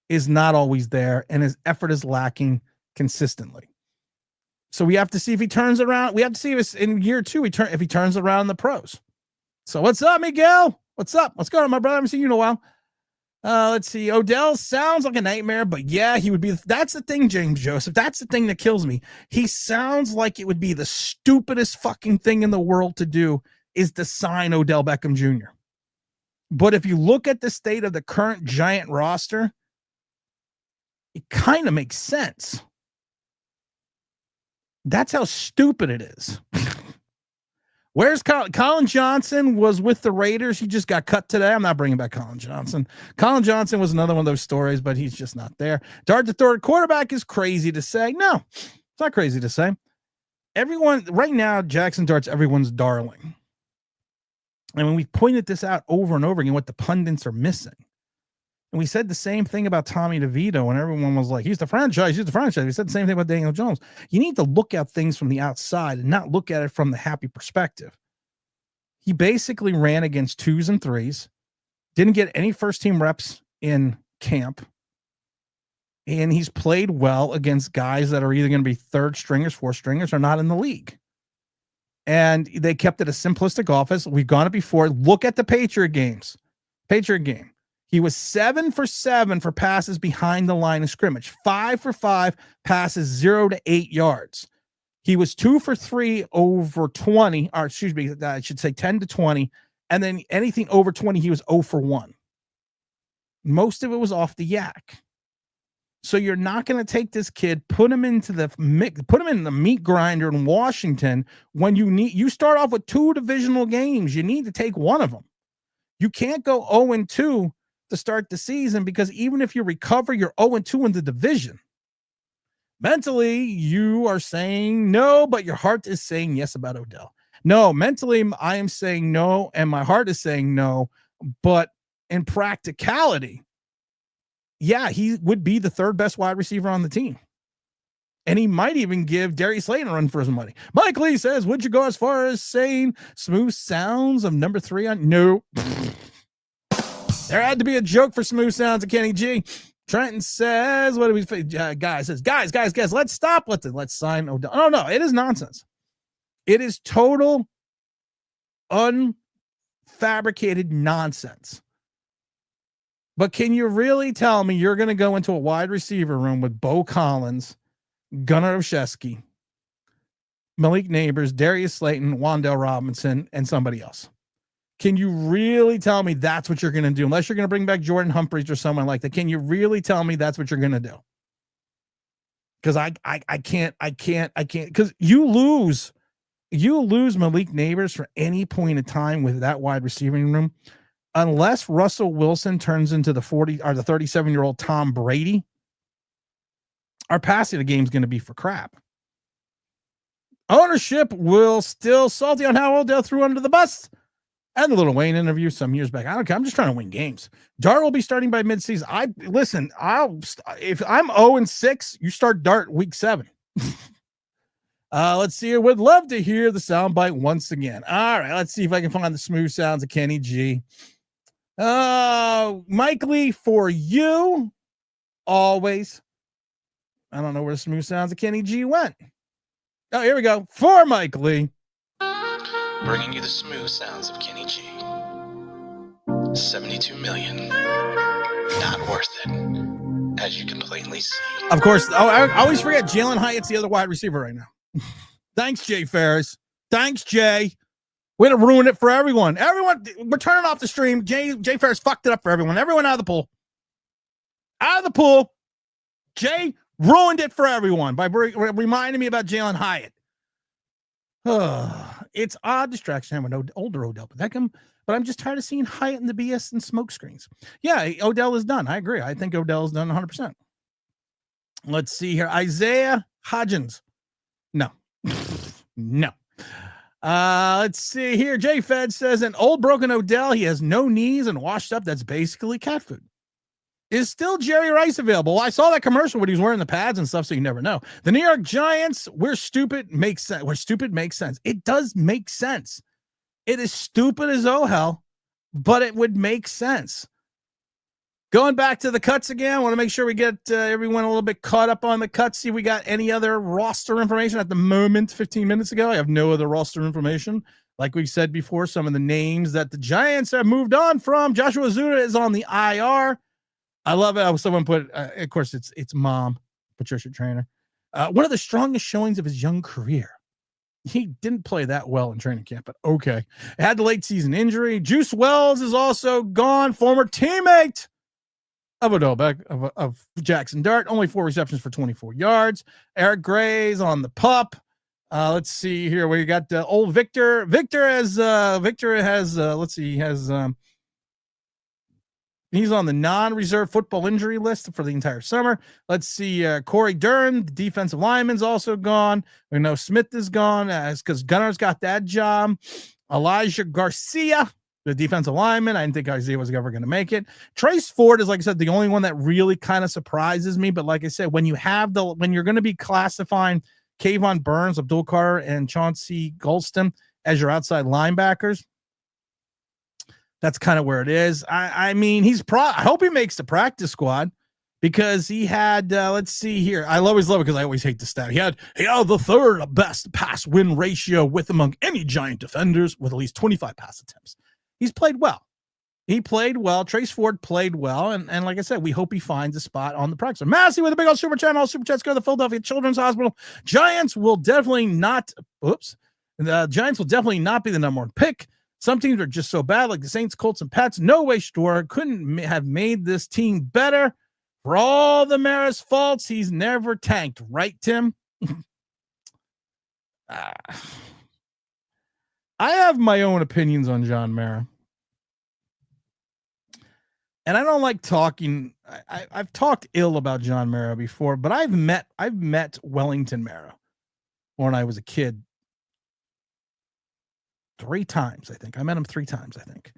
is not always there, and his effort is lacking consistently. So we have to see if he turns around. We have to see if in year 2 if he turns around in the pros. So what's up, Miguel? What's up? What's going on, my brother? I haven't seen you in a while. Let's see. Odell sounds like a nightmare, but yeah, he would be. That's the thing, James Joseph. That's the thing that kills me. He sounds like it would be the stupidest fucking thing in the world to do, is to sign Odell Beckham Jr. But if you look at the state of the current Giant roster, it kind of makes sense. That's how stupid it is. Where's Colin Johnson? Was with the Raiders. He just got cut today. I'm not bringing back Colin Johnson. Colin Johnson was another one of those stories, but he's just not there. Dart to third quarterback is crazy to say. No, it's not crazy to say. Everyone right now, Jackson Dart's everyone's darling. I mean, we've pointed this out over and over again, what the pundits are missing. And we said the same thing about Tommy DeVito when everyone was like, he's the franchise. We said the same thing about Daniel Jones. You need to look at things from the outside and not look at it from the happy perspective. He basically ran against 2s and 3s, didn't get any first team reps in camp. And he's played well against guys that are either going to be third stringers, fourth stringers, or not in the league. And they kept it a simplistic offense. We've gone it before. Look at the Patriot games. Patriot game. He was 7 for 7 for passes behind the line of scrimmage, 5 for 5 passes 0 to 8 yards. He was 2 for 3 over 20, or excuse me, I should say 10 to 20. And then anything over 20, he was 0 for 1. Most of it was off the yak. So you're not going to take this kid, put him in the meat grinder in Washington when you start off with 2 divisional games. You need to take one of them. You can't go 0-2 to start the season, because even if you recover, you're 0-2 in the division. Mentally, you are saying no, but your heart is saying yes about Odell. No, mentally, I am saying no, and my heart is saying no, but in practicality, yeah, he would be the third best wide receiver on the team. And he might even give Darius Slayton a run for his money. Mike Lee says, would you go as far as saying smooth sounds of number 3 on? No. There had to be a joke for smooth sounds of Kenny G. Trenton says, what do we guys says, guys, let's stop. Let's sign Odell. Oh, no, it is nonsense. It is total unfabricated nonsense. But can you really tell me you're going to go into a wide receiver room with Bo Collins, Gunnar Olszewski, Malik Neighbors, Darius Slayton, Wan'Dale Robinson, and somebody else? Can you really tell me that's what you're going to do? Unless you're going to bring back Jordan Humphreys or someone like that. Can you really tell me that's what you're going to do? Because I can't, because you lose Malik Neighbors for any point in time with that wide receiving room. Unless Russell Wilson turns into the 37-year-old Tom Brady, our passing the game is going to be for crap. Ownership will still salty on how Odell threw under the bus. And the Little Wayne interview some years back. I don't care. I'm just trying to win games. Dart will be starting by midseason. If I'm 0-6, you start Dart week 7. Let's see here. Would love to hear the soundbite once again. All right, let's see if I can find the smooth sounds of Kenny G. Mike Lee, for you, always. I don't know where the smooth sounds of Kenny G went. Oh, here we go. For Mike Lee. Bringing you the smooth sounds of Kenny G. $72 million. Not worth it, as you can plainly see. Of course. Oh, I always forget Jalen Hyatt's the other wide receiver right now. Thanks, Jay Ferris. Thanks, Jay. Way to ruin it for everyone. Everyone, we're turning off the stream. Jay Ferris fucked it up for everyone. Everyone out of the pool. Out of the pool. Jay ruined it for everyone by reminding me about Jalen Hyatt. It's odd distraction having an older Odell Beckham, but I'm just tired of seeing Hyatt in the BS and smoke screens. Yeah, Odell is done. I agree. I think Odell is done 100%. Let's see here. Isaiah Hodgins. No. No. Let's see here. J Fed says an old broken Odell. He has no knees and washed up. That's basically cat food. Is still Jerry Rice available? Well, I saw that commercial when he was wearing the pads and stuff, so you never know. The New York Giants, we're stupid makes sense. We're stupid makes sense. It does make sense. It is stupid as oh hell, but it would make sense. Going back to the cuts again, I want to make sure we get everyone a little bit caught up on the cuts. See if we got any other roster information at the moment. 15 minutes ago, I have no other roster information. Like we said before, some of the names that the Giants have moved on from. Joshua Zuda is on the IR. I love it. Someone put, of course, it's mom, Patricia Traynor. One of the strongest showings of his young career. He didn't play that well in training camp, but okay. Had the late season injury. Juice Wells is also gone. Former teammate of Odell Beckham, of Jackson Dart. Only 4 receptions for 24 yards. Eric Gray's on the pup. Let's see here. We got old Victor. Victor has, let's see, he has, he's on the non-reserve football injury list for the entire summer. Let's see. Corey Dern, the defensive lineman's also gone. We know Smith is gone because Gunner's got that job. Elijah Garcia, the defensive lineman. I didn't think Isaiah was ever going to make it. Trace Ford is, like I said, the only one that really kind of surprises me. But like I said, when you're going to be classifying Kayvon Burns, Abdul Carter, and Chauncey Golston as your outside linebackers, That's kind of where it is. I mean, I hope he makes the practice squad because he had, let's see here. I always love it because I always hate the stat. He had the third best pass win ratio with among any Giant defenders with at least 25 pass attempts. He's played well. He played well. Trace Ford played well. And like I said, we hope he finds a spot on the practice. Massey with a big old super chat. All super chats go to the Philadelphia Children's Hospital. Giants will definitely not, the Giants will definitely not be the number one pick. Some teams are just so bad, like the Saints, Colts, and Pats. No way Store couldn't have made this team better. For all the Mara's faults, he's never tanked. Right, Tim? I have my own opinions on John Mara. And I don't like talking. I've talked ill about John Mara before, but I've met Wellington Mara when I was a kid. 3 times, I think. I met him 3 times, I think.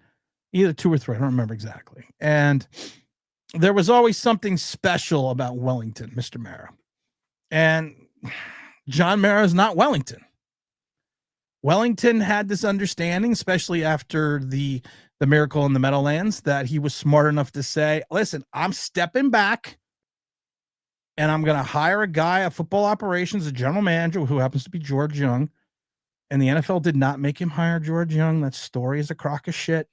Either 2 or 3. I don't remember exactly. And there was always something special about Wellington, Mr. Mara. And John Mara is not Wellington. Wellington had this understanding, especially after the miracle in the Meadowlands, that he was smart enough to say, listen, I'm stepping back and I'm going to hire a guy, a football operations, a general manager who happens to be George Young. And the NFL did not make him hire George Young. That story is a crock of shit.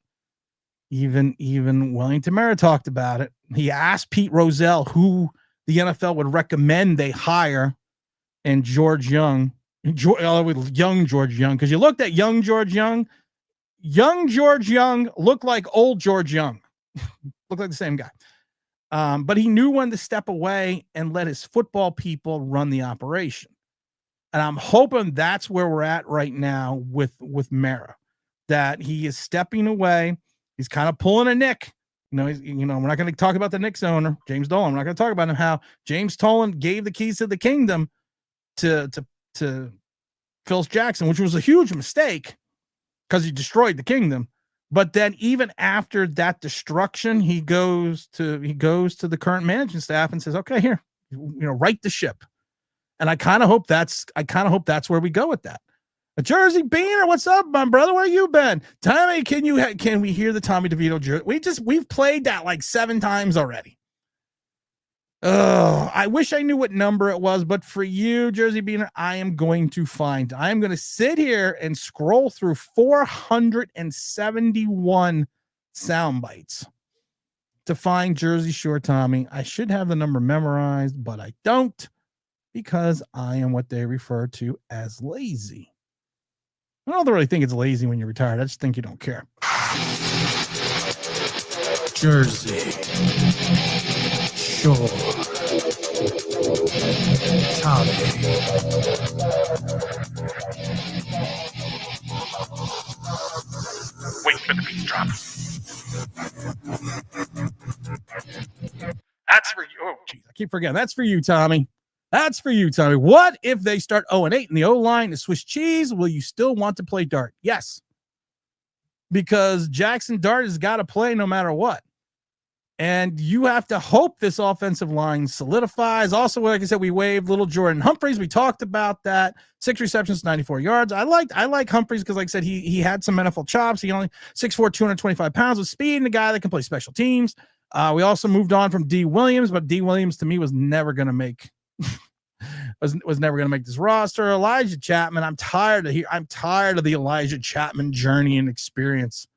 Even Wellington Mara talked about it. He asked Pete Rozelle who the NFL would recommend they hire, and George Young, young George Young, because you looked at young George Young looked like old George Young, looked like the same guy. But he knew when to step away and let his football people run the operation. And I'm hoping that's where we're at right now with Mara, that he is stepping away. He's kind of pulling a Nick. We're not going to talk about the Knicks owner, James Dolan. We're not going to talk about him, how James Dolan gave the keys to the kingdom to Phil Jackson, which was a huge mistake because he destroyed the kingdom. But then even after that destruction, he goes to the current management staff and says, okay, here, right the ship. And I kind of hope that's where we go with that. A Jersey Beaner, what's up, my brother? Where you been? Tommy, can we hear the Tommy DeVito jersey? We've played that like 7 times already. Oh, I wish I knew what number it was, but for you, Jersey Beaner, I am going to sit here and scroll through 471 sound bites to find Jersey Shore Tommy. I should have the number memorized, but I don't, because I am what they refer to as lazy. I don't really think it's lazy when you're retired. I just think you don't care. Jersey Shore Tommy. Wait for the beat drop. That's for you. Oh, geez, I keep forgetting. That's for you, Tommy. That's for you, Tommy. What if they start 0-8 and the O-line is Swiss cheese? Will you still want to play Dart? Yes. Because Jackson Dart has got to play no matter what. And you have to hope this offensive line solidifies. Also, like I said, we waived little Jordan Humphreys. We talked about that. 6 receptions, 94 yards. I like Humphreys because, like I said, he had some NFL chops. He only 6'4", 225 pounds with speed and a guy that can play special teams. We also moved on from D. Williams, but D. Williams to me was never going to make was never going to make this roster. Elijah Chapman, I'm tired of the Elijah Chapman journey and experience.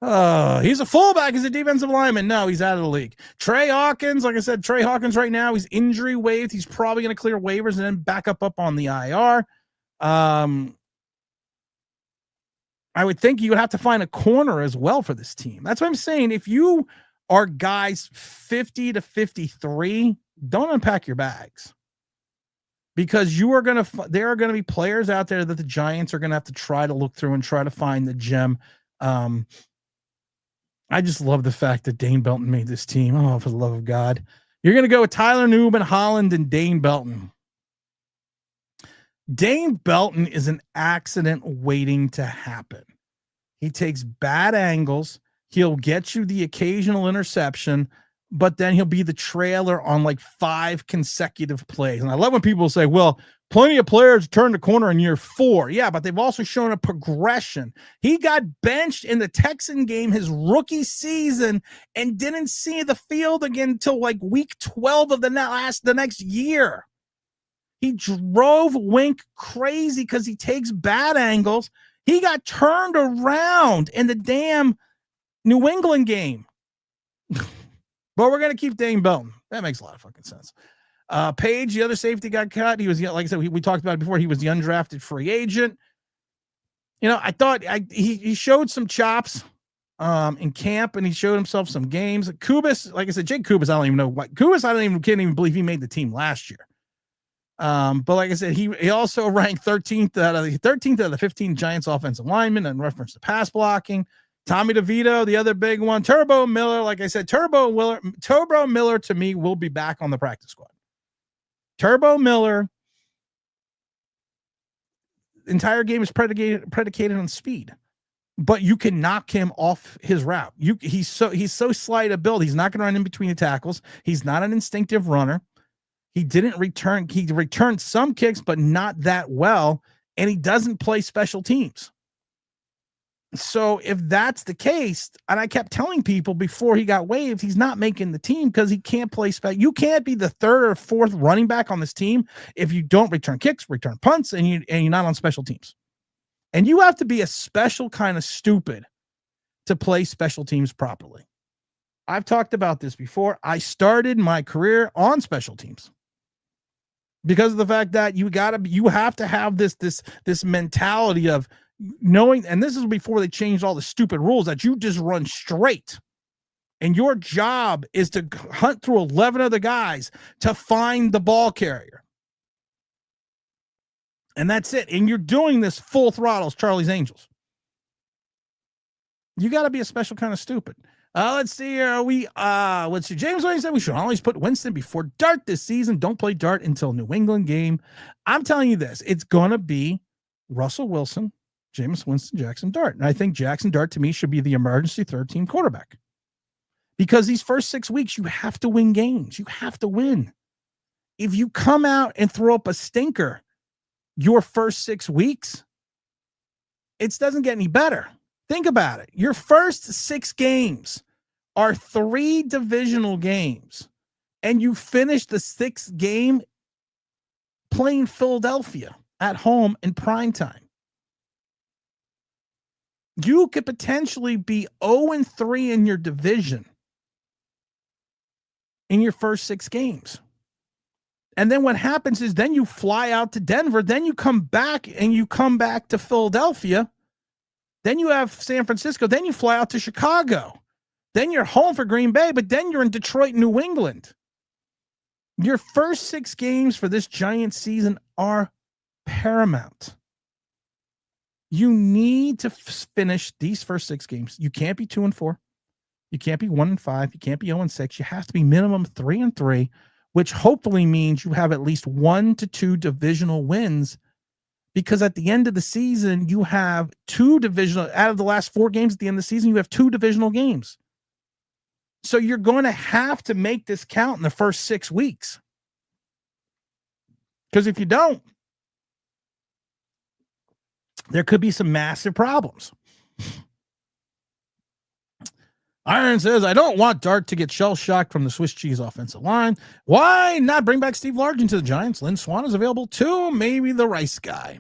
He's a fullback. He's a defensive lineman. No, he's out of the league. Trey Hawkins, like I said, right now, he's injury waived. He's probably going to clear waivers and then back up on the IR. I would think you would have to find a corner as well for this team. That's what I'm saying. If you are guys 50 to 53, don't unpack your bags, because there are going to be players out there that the Giants are going to have to try to look through and try to find the gem. I just love the fact that Dane Belton made this team. Oh, for the love of God. You're going to go with Tyler Newman, Holland, and Dane Belton. Dane Belton is an accident waiting to happen. He takes bad angles. He'll get you the occasional interception, but then he'll be the trailer on like 5 consecutive plays. And I love when people say, well, plenty of players turn the corner in year 4. Yeah, but they've also shown a progression. He got benched in the Texan game his rookie season and didn't see the field again until like week 12 of the next year. He drove Wink crazy because he takes bad angles. He got turned around in the damn New England game. But we're going to keep Dane Belton. That makes a lot of fucking sense. Page, the other safety, got cut. He was, like I said, we talked about it before. He was the undrafted free agent. I thought he showed some chops in camp, and he showed himself some games. Kubis, like I said, Jake Kubis, I don't even know what. Kubis, can't even believe he made the team last year. But like I said, he also ranked 13th out of the 15 Giants offensive linemen in reference to pass blocking. Tommy DeVito, the other big one. Turbo Miller, like I said, Turbo Miller to me will be back on the practice squad. Turbo Miller, entire game is predicated on speed, but you can knock him off his route. He's so slight a build. He's not going to run in between the tackles. He's not an instinctive runner. He didn't return. He returned some kicks, but not that well, and he doesn't play special teams. So if that's the case, and I kept telling people before he got waived, he's not making the team because he can't play you can't be the 3rd or 4th running back on this team if you don't return kicks, return punts, and you're not on special teams. And you have to be a special kind of stupid to play special teams properly. I've talked about this before. I started my career on special teams because of the fact that you have to have this mentality of knowing, and this is before they changed all the stupid rules, that you just run straight and your job is to hunt through 11 other guys to find the ball carrier, and that's it. And you're doing this full throttle as Charlie's Angels. You got to be a special kind of stupid. Let's see here. Let's see. James Williams said we should always put Winston before Dart this season. Don't play Dart until New England game. I'm telling you this, it's going to be Russell Wilson, Jameis Winston, Jackson Dart. And I think Jackson Dart, to me, should be the emergency 3rd-team quarterback. Because these first 6 weeks, you have to win games. You have to win. If you come out and throw up a stinker your first 6 weeks, it doesn't get any better. Think about it. Your first 6 games are 3 divisional games, and you finish the 6th game playing Philadelphia at home in primetime. You could potentially be 0-3 in your division in your first 6 games. And then what happens is then you fly out to Denver, then you come back to Philadelphia. Then you have San Francisco, then you fly out to Chicago. Then you're home for Green Bay, but then you're in Detroit, New England. Your first 6 games for this Giants season are paramount. You need to finish these first 6 games. You can't be 2-4. You can't be 1-5. You can't be 0-6. You have to be minimum 3-3, which hopefully means you have at least 1 to 2 divisional wins, because at the end of the season, you have 2 divisional, out of the last 4 games at the end of the season, you have 2 divisional games. So you're going to have to make this count in the first 6 weeks. Because if you don't, there could be some massive problems. Iron says, I don't want Dart to get shell-shocked from the Swiss cheese offensive line. Why not bring back Steve Largent to the Giants? Lynn Swann is available too. Maybe the Rice guy.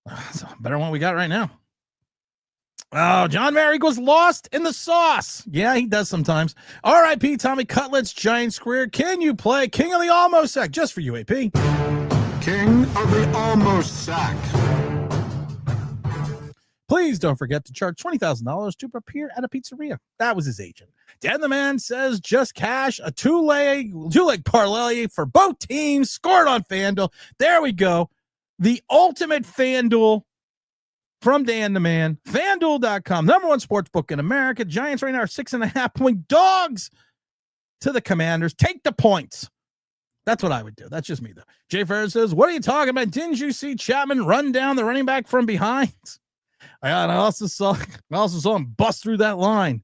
That's a better one we got right now. Oh, John Mary goes lost in the sauce. Yeah, he does sometimes. R.I.P. Tommy Cutlets, Giants career. Can you play King of the Almost Sack? Just for you, AP. King of the Almost Sack. Please don't forget to charge $20,000 to appear at a pizzeria. That was his agent. Dan the Man says just cash a two-leg parlay for both teams. Scored on FanDuel. There we go. The ultimate FanDuel from Dan the Man. FanDuel.com. #1 sports book in America. Giants right now are 6.5-point dogs to the Commanders. Take the points. That's what I would do. That's just me, though. Jay Ferris says, what are you talking about? Didn't you see Chapman run down the running back from behind? I also saw him bust through that line.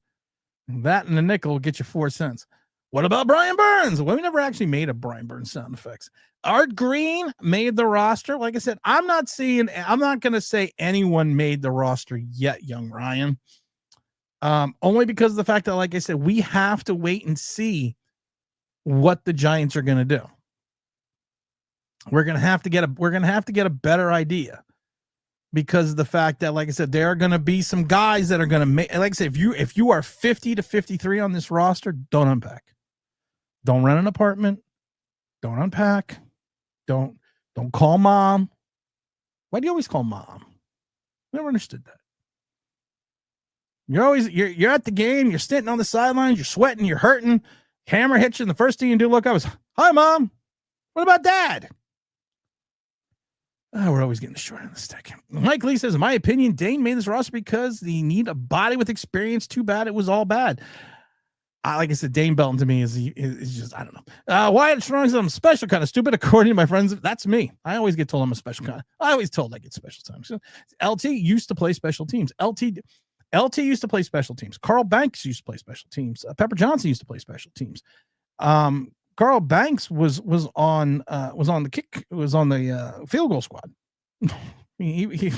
That and a nickel will get you 4 cents. What about Brian Burns? Well, we never actually made a Brian Burns sound effects. Art Green made the roster. Like I said, I'm not going to say anyone made the roster yet, young Ryan. Only because of the fact that, like I said, we have to wait and see what the Giants are going to do. We're going to have to get a better idea because of the fact that, like I said, there are going to be some guys that are going to make, like I said, if you are 50 to 53 on this roster, don't unpack. Don't rent an apartment. Don't unpack. Don't call mom. Why do you always call mom? Never understood that. You're at the game. You're sitting on the sidelines. You're sweating. You're hurting. Camera hits you. And the first thing you do look up is, "Hi, Mom. What about Dad?" Oh, we're always getting the short end of the stick. Mike Lee says, in my opinion, Dane made this roster because they need a body with experience. Too bad it was all bad. Like I said, Dane Belton to me is just, I don't know. Wyatt Strong says I'm a special kind of stupid. According to my friends, that's me. I always get told I'm a special kind. I always told I get special times. So, LT used to play special teams. LT used to play special teams. Carl Banks used to play special teams. Pepper Johnson used to play special teams. Carl Banks was on the field goal squad. You're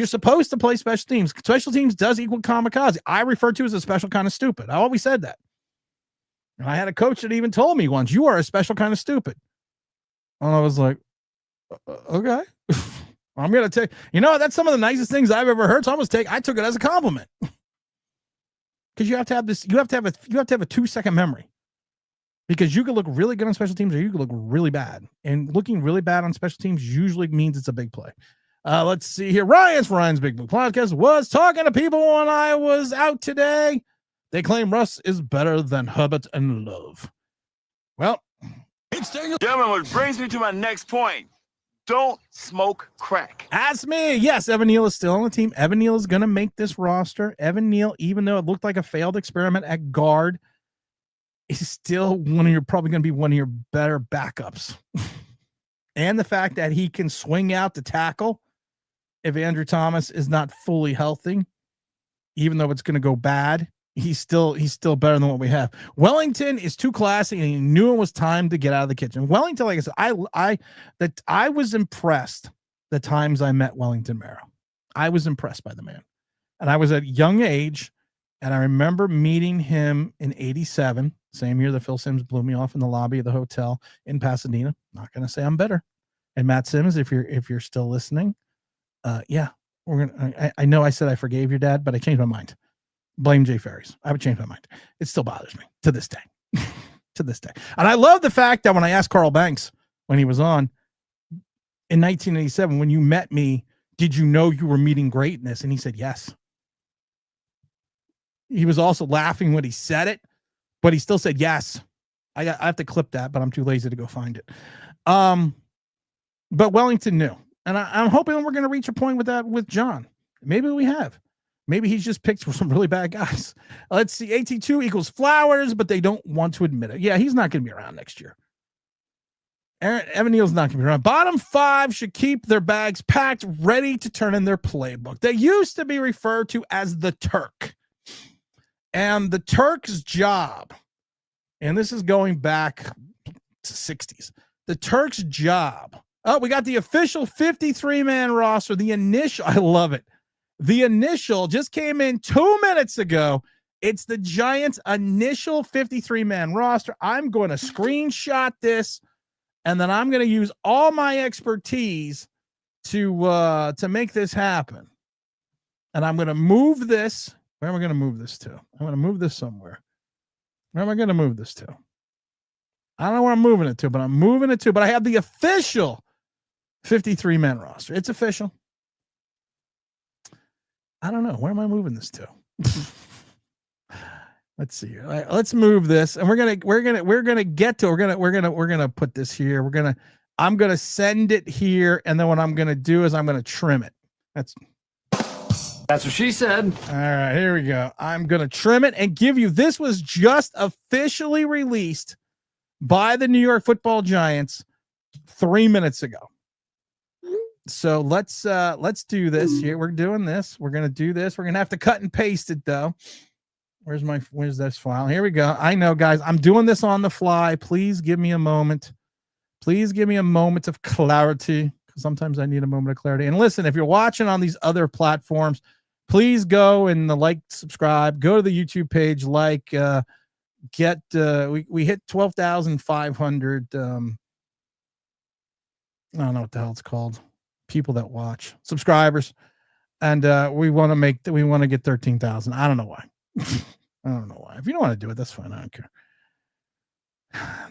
supposed to play special teams. Special teams does equal kamikaze. I refer to as a special kind of stupid. I always said that. I had a coach that even told me once, "You are a special kind of stupid." And I was like, okay. I'm going to take, that's some of the nicest things I've ever heard. So I took it as a compliment. Because you have to have a 2-second memory. Because you could look really good on special teams or you could look really bad. And looking really bad on special teams usually means it's a big play. Let's see here. Ryan's Big Blue Podcast was talking to people when I was out today. They claim Russ is better than Hubbard and Love. Well, gentlemen, which brings me to my next point. Don't smoke crack. Ask me. Yes, Evan Neal is still on the team. Evan Neal is going to make this roster. Evan Neal, even though it looked like a failed experiment at guard, is still probably going to be one of your better backups. And the fact that he can swing out to tackle if Andrew Thomas is not fully healthy, even though it's going to go bad, he's still better than what we have. Wellington is too classy, and he knew it was time to get out of the kitchen. Wellington, like I said, I was impressed the times I met Wellington Mara. I was impressed by the man, and I was at a young age, and I remember meeting him in '87, same year that Phil Simms blew me off in the lobby of the hotel in Pasadena. Not going to say I'm better. And Matt Sims, if you're still listening, we're gonna. I know I said I forgave your dad, but I changed my mind. Blame Jay Ferries. I would change my mind. It still bothers me to this day. To this day. And I love the fact that when I asked Carl Banks when he was on in 1987, when you met me, did you know you were meeting greatness? And he said yes. He was also laughing when he said it, but he still said yes. I have to clip that, but I'm too lazy to go find it. But Wellington knew. And I'm hoping we're going to reach a point with that with John. Maybe we have. Maybe he's just picked some really bad guys. Let's see. AT2 equals Flowers, but they don't want to admit it. Yeah, he's not going to be around next year. Evan Neal's not going to be around. Bottom 5 should keep their bags packed, ready to turn in their playbook. They used to be referred to as the Turk. And the Turk's job, and this is going back to 60s, the Turk's job. Oh, we got the official 53-man roster. The initial, I love it. The initial just came in 2 minutes ago. It's the Giants' initial 53-man roster. I'm going to screenshot this, and then I'm going to use all my expertise to make this happen. And I'm going to move this. Where am I going to move this to? I'm going to move this somewhere. Where am I going to move this to? I don't know where I'm moving it to, but I'm moving it to. But I have the official 53-man roster. It's official. I don't know. Where am I moving this to? Let's see here. Let's move this, and we're gonna get to. We're gonna put this here. I'm gonna send it here, and then what I'm gonna do is I'm gonna trim it. That's what she said. All right. Here we go. I'm gonna trim it and give you. This was just officially released by the New York Football Giants 3 minutes ago. So let's do this here. We're doing this. We're going to do this. We're going to have to cut and paste it though. Where's this file? Here we go. I know, guys. I'm doing this on the fly. Please give me a moment. Please give me a moment of clarity, because sometimes I need a moment of clarity. And listen, if you're watching on these other platforms, please go and subscribe, go to the YouTube page, we hit 12,500. I don't know what the hell it's called. People that watch, subscribers. And we want to get 13,000. I don't know why. I don't know why. If you don't want to do it, that's fine. I don't care.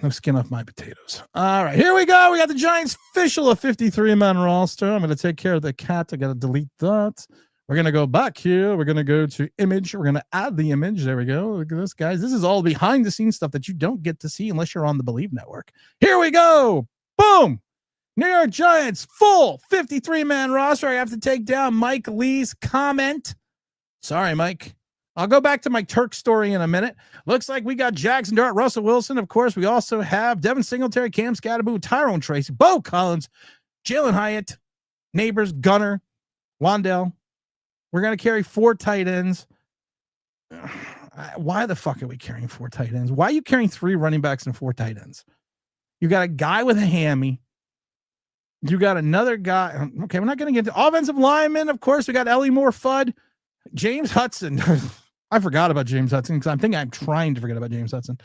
No skin off my potatoes. All right, here we go. We got the Giants official of 53-man roster. I'm going to take care of the cat. I got to delete that. We're going to go back here. We're going to go to image. We're going to add the image. There we go. Look at this, guys. This is all behind the scenes stuff that you don't get to see unless you're on the Believe Network. Here we go. Boom. New York Giants full 53-man roster. I have to take down Mike Lee's comment. Sorry, Mike. I'll go back to my Turk story in a minute. Looks like we got Jackson Dart, Russell Wilson. Of course, we also have Devin Singletary, Cam Scatterbo, Tyrone Tracy, Bo Collins, Jalen Hyatt, Neighbors, Gunner, Wandell. We're going to carry 4 tight ends. Why the fuck are we carrying 4 tight ends? Why are you carrying 3 running backs and 4 tight ends? You got a guy with a hammy. You got another guy. Okay, we're not going to get to offensive linemen. Of course, we got Ellie Moore, Fudd, James Hudson. I forgot about James Hudson because I'm trying to forget about James Hudson,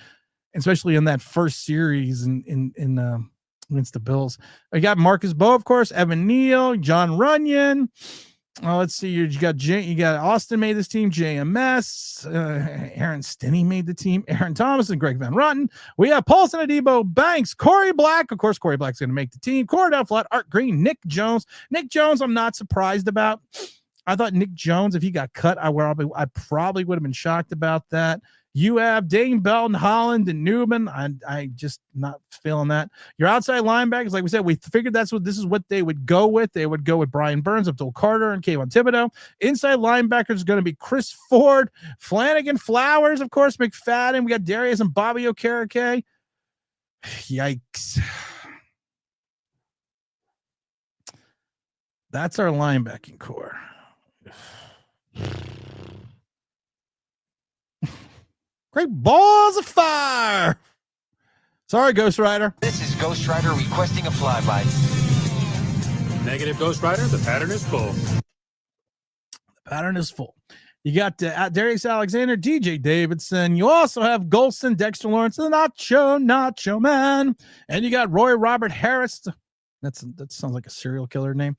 especially in that first series against the Bills. We got Marcus Bowe, of course, Evan Neal, John Runyon. Let's see. You got Austin made this team. JMS, Aaron Stinney made the team. Aaron Thomas and Greg Van Rotten. We have Paulson Adebo, Banks, Corey Black. Of course, Corey Black's going to make the team. Cordell Flat, Art Green, Nick Jones. Nick Jones, I'm not surprised about. I thought Nick Jones, if he got cut, I probably would have been shocked about that. You have Dane Belton, Holland, and Newman. I just not feeling that. Your outside linebackers, like we said, we figured this is what they would go with. They would go with Brian Burns, Abdul Carter, and Kayvon Thibodeau. Inside linebackers is going to be Chris Ford, Flanagan, Flowers, of course, McFadden. We got Darius and Bobby Okereke. Yikes. That's our linebacking core. Great balls of fire. Sorry, Ghost Rider. This is Ghost Rider requesting a flyby. Negative, Ghost Rider. The pattern is full. The pattern is full. You got Darius Alexander, DJ Davidson. You also have Golston, Dexter Lawrence, the Nacho Man. And you got Roy Robert Harris. That sounds like a serial killer name.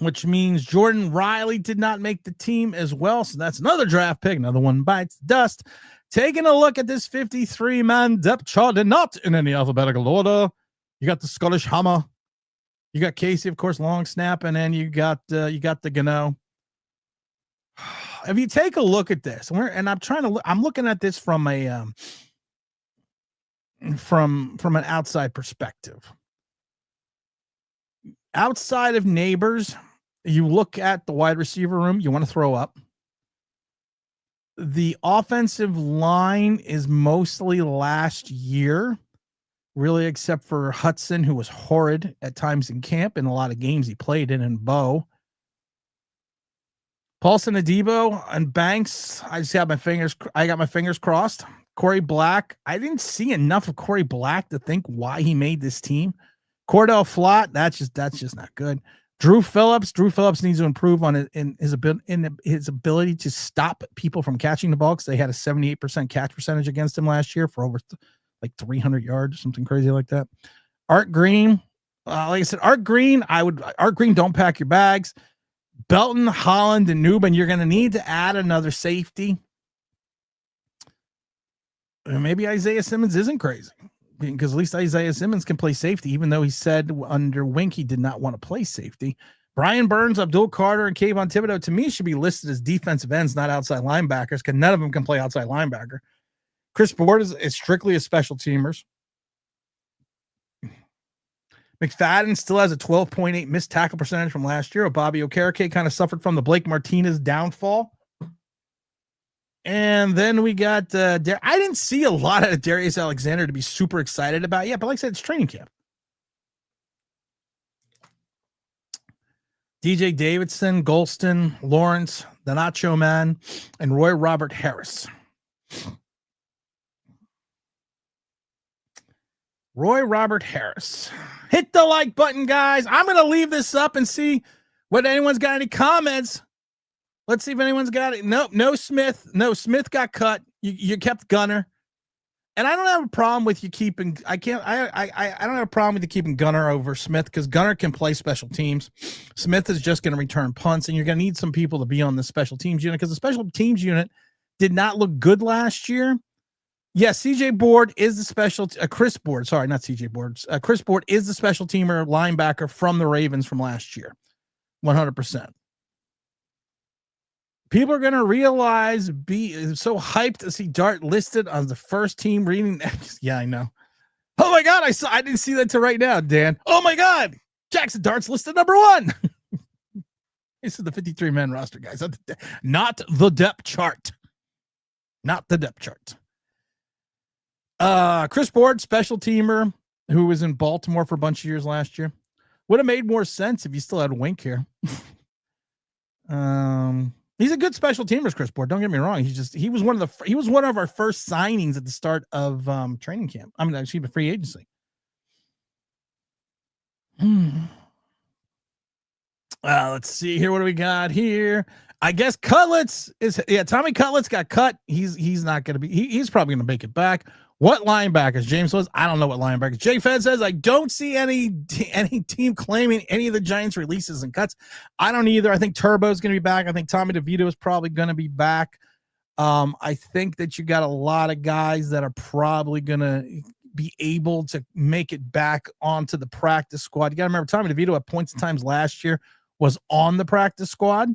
Which means Jordan Riley did not make the team as well. So that's another draft pick. Another one bites dust. Taking a look at this 53-man depth chart, and not in any alphabetical order. You got the Scottish Hammer. You got Casey, of course, long snap, and then you got the Gano. If you take a look at this, I'm looking at this from a from an outside perspective. Outside of Neighbors, you look at the wide receiver room, you want to throw up. The offensive line is mostly last year, really, except for Hudson, who was horrid at times in camp and a lot of games he played in, and Bo. Paulson Adebo and Banks, I got my fingers crossed. Corey Black, I didn't see enough of Corey Black to think why he made this team. Cordell Flott, that's just not good. Drew Phillips needs to improve on it in his ability to stop people from catching the ball, because they had a 78% catch percentage against him last year for over like 300 yards or something crazy like that. Art Green, like I said, Art Green, don't pack your bags. Belton, Holland, and Newman, you're going to need to add another safety. And maybe Isaiah Simmons isn't crazy, because at least Isaiah Simmons can play safety, even though he said under Wink he did not want to play safety. Brian Burns, Abdul Carter, and Kayvon Thibodeau, to me, should be listed as defensive ends, not outside linebackers, because none of them can play outside linebacker. Chris Board is strictly a special teamers. McFadden still has a 12.8 missed tackle percentage from last year. Bobby Okereke kind of suffered from the Blake Martinez downfall. And then we got I didn't see a lot of Darius Alexander to be super excited about yet, but like I said, it's training camp. DJ Davidson, Golston, Lawrence, the Nacho Man, and Roy Robert Harris. Roy Robert Harris. Hit the like button, guys. I'm going to leave this up and see what anyone's got any comments. Let's see if anyone's got it. Nope, no Smith. No, Smith got cut. You kept Gunner. And I don't have a problem with you keeping. I don't have a problem with you keeping Gunner over Smith because Gunner can play special teams. Smith is just going to return punts, and you're going to need some people to be on the special teams unit because the special teams unit did not look good last year. Yes, CJ Board is the special. Chris Board, sorry, not CJ Board. Chris Board is the special teamer linebacker from the Ravens from last year, 100%. People are going to realize, be so hyped to see Dart listed on the first team reading. Yeah, I know. Oh my God, I didn't see that till right now, Dan. Oh my God, Jackson Dart's listed number 1. This is the 53-man roster, guys. Not the depth chart. Not the depth chart. Chris Board, special teamer, who was in Baltimore for a bunch of years last year. Would have made more sense if you still had Wink here. He's a good special teamer, Chris Board. Don't get me wrong. He was one of our first signings at the start of training camp. I mean, actually, the free agency. Let's see here. What do we got here? I guess Cutlets Tommy Cutlets got cut. He's not going to be. He's probably going to make it back. What linebackers? James says, I don't know what linebackers. Jay Fed says, I don't see any team claiming any of the Giants releases and cuts. I don't either. I think Turbo's going to be back. I think Tommy DeVito is probably going to be back. I think that you got a lot of guys that are probably going to be able to make it back onto the practice squad. You got to remember, Tommy DeVito at points and times last year was on the practice squad.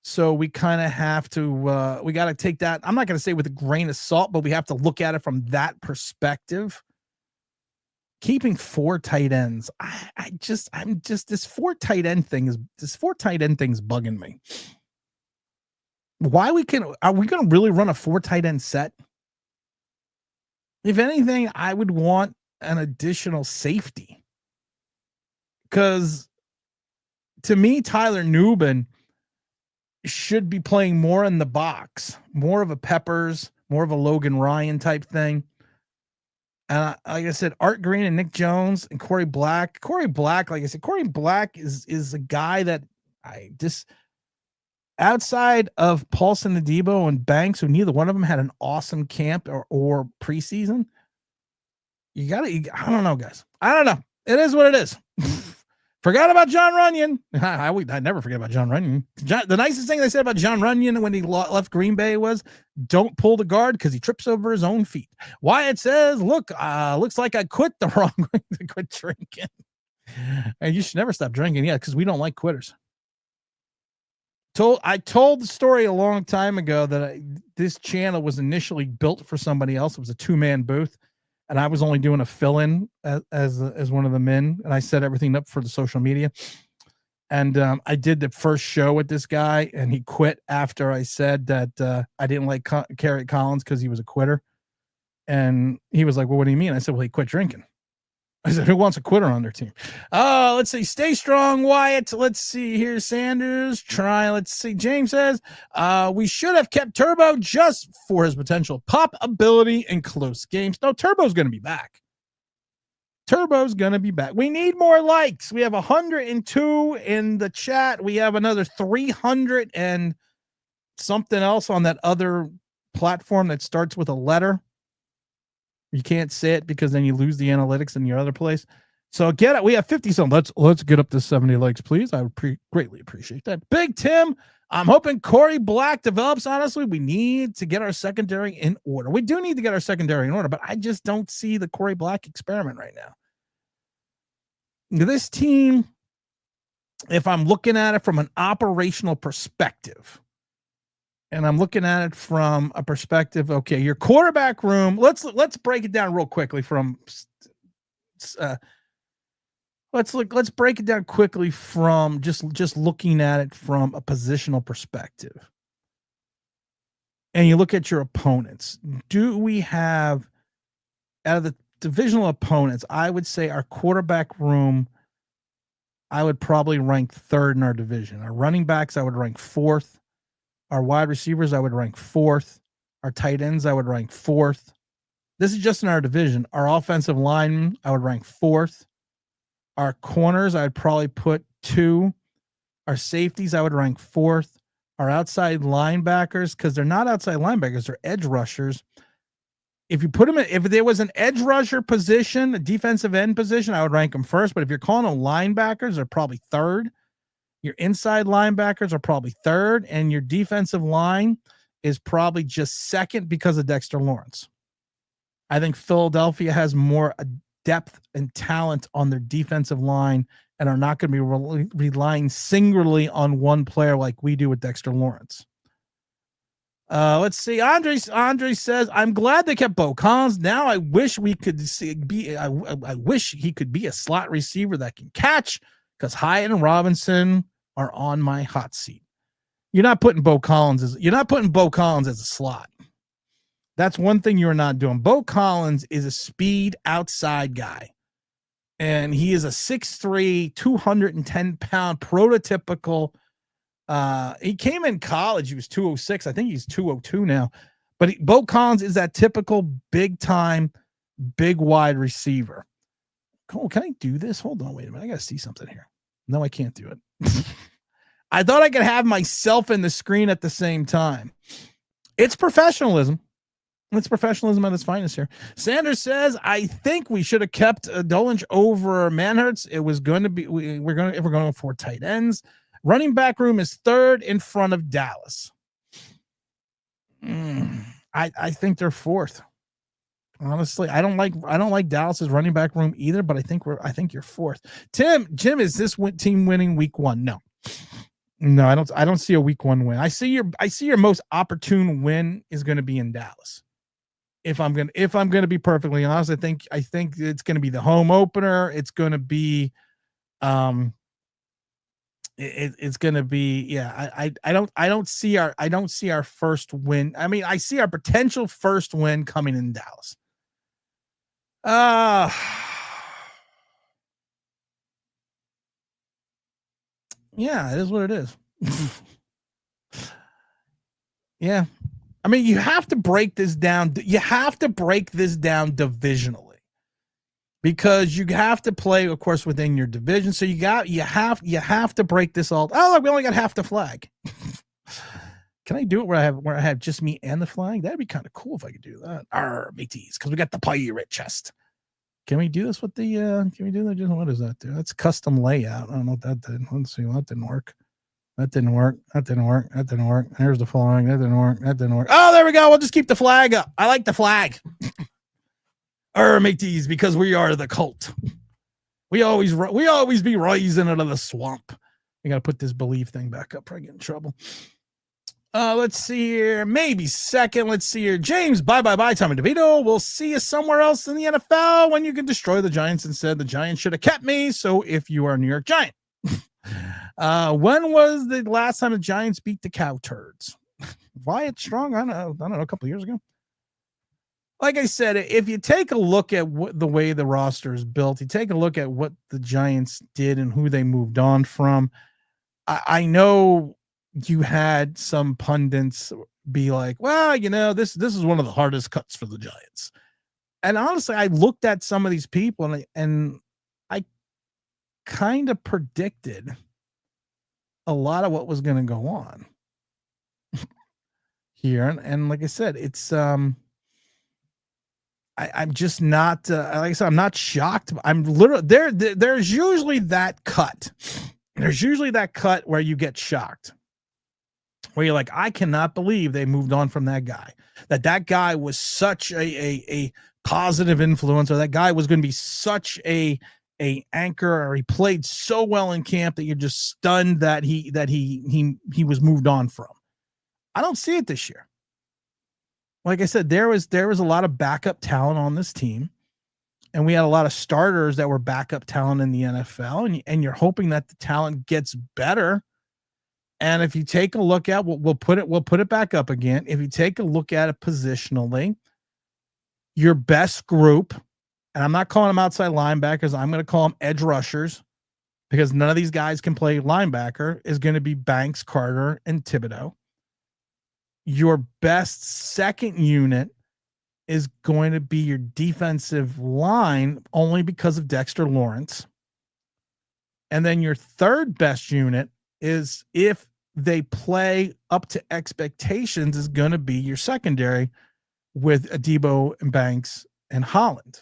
So we kind of have to, we got to take that. I'm not going to say with a grain of salt, but we have to look at it from that perspective. Keeping 4 tight ends. I'm just this 4 tight end thing is bugging me. Are we going to really run a 4 tight end set? If anything, I would want an additional safety. Because to me, Tyler Newbin should be playing more in the box, more of a Peppers, more of a Logan Ryan type thing. And like I said, Art Green and Nick Jones and Corey Black. Corey Black, like I said, Corey Black is a guy that I just, outside of Paulson Adebo and Banks, who neither one of them had an awesome camp or preseason. I don't know, guys. I don't know. It is what it is. Forgot about John Runyon. I never forget about John Runyon. The nicest thing they said about John Runyon when he left Green Bay was, don't pull the guard because he trips over his own feet. Wyatt says, look, looks like I quit the wrong way to quit drinking. And you should never stop drinking. Yeah, because we don't like quitters. I told the story a long time ago that this channel was initially built for somebody else. It was a 2-man booth. And I was only doing a fill-in as one of the men, and I set everything up for the social media. And I did the first show with this guy, and he quit after I said that I didn't like Kerry Collins because he was a quitter. And he was like, well, what do you mean? I said, well, he quit drinking. I said, who wants a quitter on their team? Oh, let's see. Stay strong, Wyatt. Let's see here. Sanders, try. Let's see. James says, we should have kept Turbo just for his potential pop ability in close games. No, Turbo's going to be back. Turbo's going to be back. We need more likes. We have 102 in the chat. We have another 300 and something else on that other platform that starts with a letter. You can't say it because then you lose the analytics in your other place. So get it. We have 50 something. Let's get up to 70 likes, please. I would greatly appreciate that. Big Tim, I'm hoping Corey Black develops. Honestly, we need to get our secondary in order. We do need to get our secondary in order, but I just don't see the Corey Black experiment right now. This team, if I'm looking at it from an operational perspective, and I'm looking at it from a perspective, okay, your quarterback room, let's break it down real quickly from let's break it down quickly from just looking at it from a positional perspective. And you look at your opponents. Do we have, out of the divisional opponents, I would say our quarterback room I would probably rank third in our division. Our running backs, I would rank fourth. Our wide receivers, I would rank fourth. Our tight ends, I would rank fourth. This is just in our division. Our offensive linemen, I would rank fourth. Our corners, I would probably put 2. Our safeties, I would rank fourth. Our outside linebackers, because they're not outside linebackers, they're edge rushers. If you put them in, if there was an edge rusher position, a defensive end position, I would rank them first. But if you're calling them linebackers, they're probably third. Your inside linebackers are probably third, and your defensive line is probably just second because of Dexter Lawrence. I think Philadelphia has more depth and talent on their defensive line and are not going to be relying singularly on one player like we do with Dexter Lawrence. Let's see. Andre says, I'm glad they kept Bo Collins. Now I wish we could I wish he could be a slot receiver that can catch, because Hyatt and Robinson are on my hot seat. You're not putting Bo Collins as a slot. That's one thing you're not doing. Bo Collins is a speed outside guy. And he is a 6'3", 210-pound prototypical. He came in college. He was 206. I think he's 202 now. But Bo Collins is that typical big-time, big wide receiver. Oh, can I do this? Hold on. Wait a minute. I got to see something here. No, I can't do it. I thought I could have myself in the screen at the same time. It's professionalism. It's professionalism at its finest here. Sanders says, I think we should have kept Dolench over Manhurts. It was going to be, if we're going for tight ends. Running back room is third in front of Dallas. I think they're fourth. Honestly, I don't like Dallas's running back room either, but I think you're fourth. Jim, is this team winning week 1? No, I don't see a week 1 win. I see your most opportune win is going to be in Dallas. If I'm going to be perfectly honest, I think it's going to be the home opener. It's going to be, it's going to be, yeah. I don't see our first win. I mean, I see our potential first win coming in Dallas. Yeah, it is what it is. Yeah. I mean, you have to break this down. You have to break this down divisionally, because you have to play, of course, within your division. So you have to break this all. Oh, look, we only got half the flag. Can I do it where I have just me and the flag? That'd be kind of cool if I could do that. Mateys, because we got the pirate chest. Can we do this with the? Can we do that? What does that do? That's custom layout. I don't know what that did. Let's see. Well, that didn't work. That didn't work. There's the flag. That didn't work. Oh, there we go. We'll just keep the flag up. I like the flag. Mateys, because we are the cult. We always be rising out of the swamp. I gotta put this believe thing back up. Probably get in trouble. Let's see here. Maybe second. Let's see here. James, bye, Tommy DeVito. We'll see you somewhere else in the NFL when you can destroy the Giants and said the Giants should have kept me. So if you are a New York Giant. When was the last time the Giants beat the Cow Turds? Wyatt Strong? I don't know, a couple of years ago. Like I said, if you take a look at the way the roster is built, you take a look at what the Giants did and who they moved on from. I know you had some pundits be like, well, this is one of the hardest cuts for the Giants. And honestly, I looked at some of these people and I kind of predicted a lot of what was going to go on here. And like I said, it's, I'm just not, like I said, I'm not shocked. I'm literally there's usually that cut. There's usually that cut where you get shocked, where you're like, I cannot believe they moved on from that guy, that guy was such a positive influence, or that guy was going to be such a anchor, or he played so well in camp that you're just stunned that he was moved on from. I don't see it this year. Like I said, there was a lot of backup talent on this team, and we had a lot of starters that were backup talent in the NFL, and you're hoping that the talent gets better. And if you take a look at we'll put it back up again. If you take a look at it positionally, your best group, and I'm not calling them outside linebackers, I'm going to call them edge rushers, because none of these guys can play linebacker, is going to be Banks, Carter, and Thibodeau. Your best second unit is going to be your defensive line only because of Dexter Lawrence. And then your third best unit is, if they play up to expectations, is going to be your secondary with Adebo and Banks and Holland.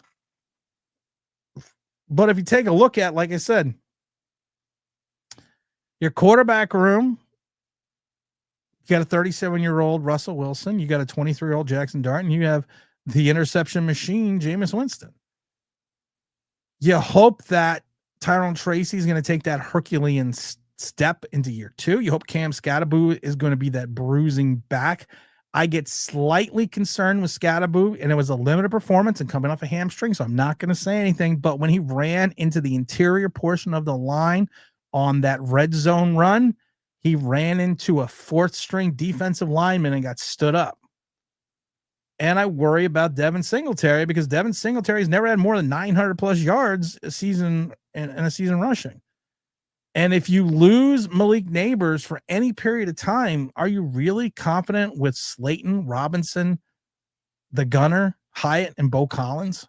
But if you take a look at, like I said, your quarterback room, you got a 37-year-old Russell Wilson, you got a 23-year-old Jackson Dart, and you have the interception machine, Jameis Winston. You hope that Tyrone Tracy is going to take that Herculean step into year 2. You hope Cam Scatteraboo is going to be that bruising back. I get slightly concerned with Scatteraboo, and it was a limited performance and coming off a hamstring, so I'm not going to say anything. But when he ran into the interior portion of the line on that red zone run, he ran into a fourth-string defensive lineman and got stood up. And I worry about Devin Singletary, because Devin Singletary's never had more than 900-plus yards a season in a season rushing. And if you lose Malik Neighbors for any period of time, are you really confident with Slayton, Robinson, the gunner, Hyatt, and Bo Collins?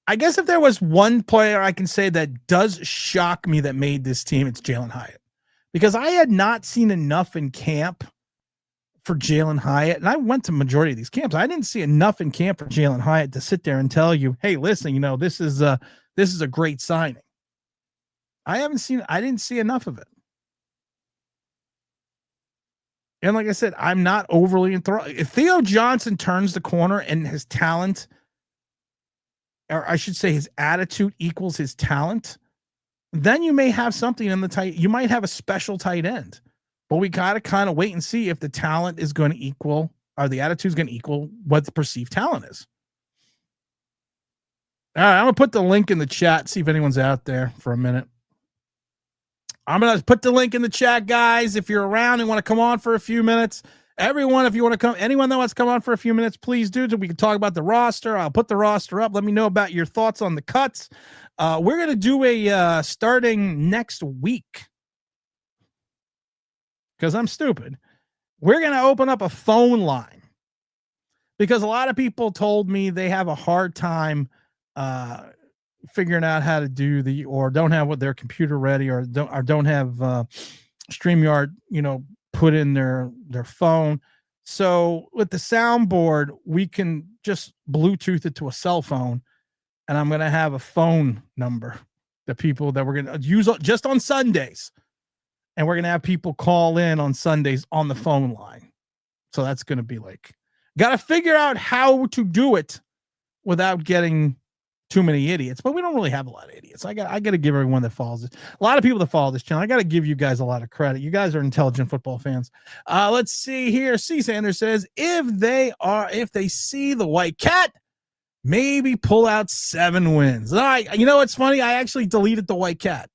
I guess if there was one player I can say that does shock me that made this team, it's Jalen Hyatt. Because I had not seen enough in camp for Jalen Hyatt. And I went to majority of these camps. I didn't see enough in camp for Jalen Hyatt to sit there and tell you, hey, listen, this is a great signing. I didn't see enough of it. And like I said, I'm not overly enthralled. If Theo Johnson turns the corner and his talent, or I should say his attitude equals his talent, then you may have something in the tight. You might have a special tight end. But we got to kind of wait and see if the talent is going to equal, or the attitude is going to equal what the perceived talent is. All right, I'm going to put the link in the chat, see if anyone's out there for a minute. I'm going to put the link in the chat, guys. If you're around and want to come on for a few minutes, everyone, if you want to come, anyone that wants to come on for a few minutes, please do. So we can talk about the roster. I'll put the roster up. Let me know about your thoughts on the cuts. We're going to do a starting next week, because I'm stupid. We're going to open up a phone line, because a lot of people told me they have a hard time figuring out how to do or don't have their computer ready, or don't have StreamYard, put in their phone. So with the soundboard, we can just Bluetooth it to a cell phone, and I'm going to have a phone number, the people that we're going to use just on Sundays. And we're going to have people call in on Sundays on the phone line. So that's going to be got to figure out how to do it without getting too many idiots. But we don't really have a lot of idiots. I got to give everyone that follows this, a lot of people that follow this channel, I got to give you guys a lot of credit. You guys are intelligent football fans. Let's see here. C. Sanders says, if they see the white cat, maybe pull out 7 wins. All right. You know what's funny? I actually deleted the white cat.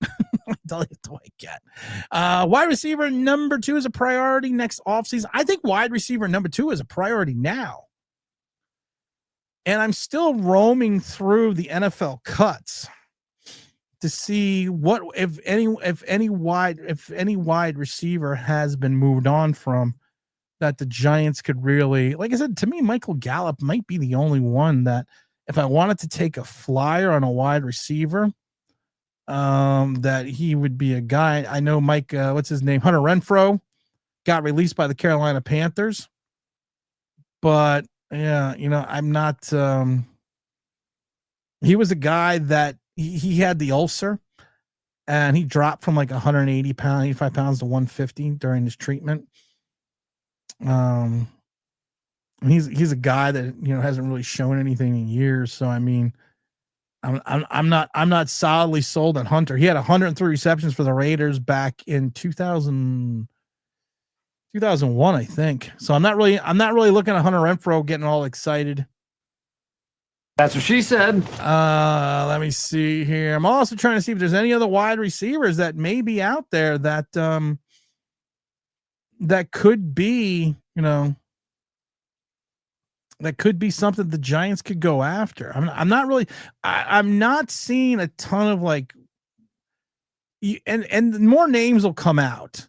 Wide receiver number 2 is a priority next offseason. I think wide receiver number 2 is a priority now. And I'm still roaming through the NFL cuts to see what, if any wide receiver has been moved on from, that the Giants could really, like I said, to me, Michael Gallup might be the only one that, if I wanted to take a flyer on a wide receiver, that he would be a guy. I know Mike, what's his name? Hunter Renfrow got released by the Carolina Panthers, but yeah, I'm not, he was a guy that he had the ulcer, and he dropped from 185 pounds to 150 during his treatment. He's a guy that, hasn't really shown anything in years. So, I mean, I'm not solidly sold on Hunter. He had 103 receptions for the Raiders back in 2001, I think. So I'm not really looking at Hunter Renfrow getting all excited. That's what she said. Let me see here. I'm also trying to see if there's any other wide receivers that may be out there that that could be, that could be something the Giants could go after. I'm not really, I'm not seeing a ton of and more names will come out.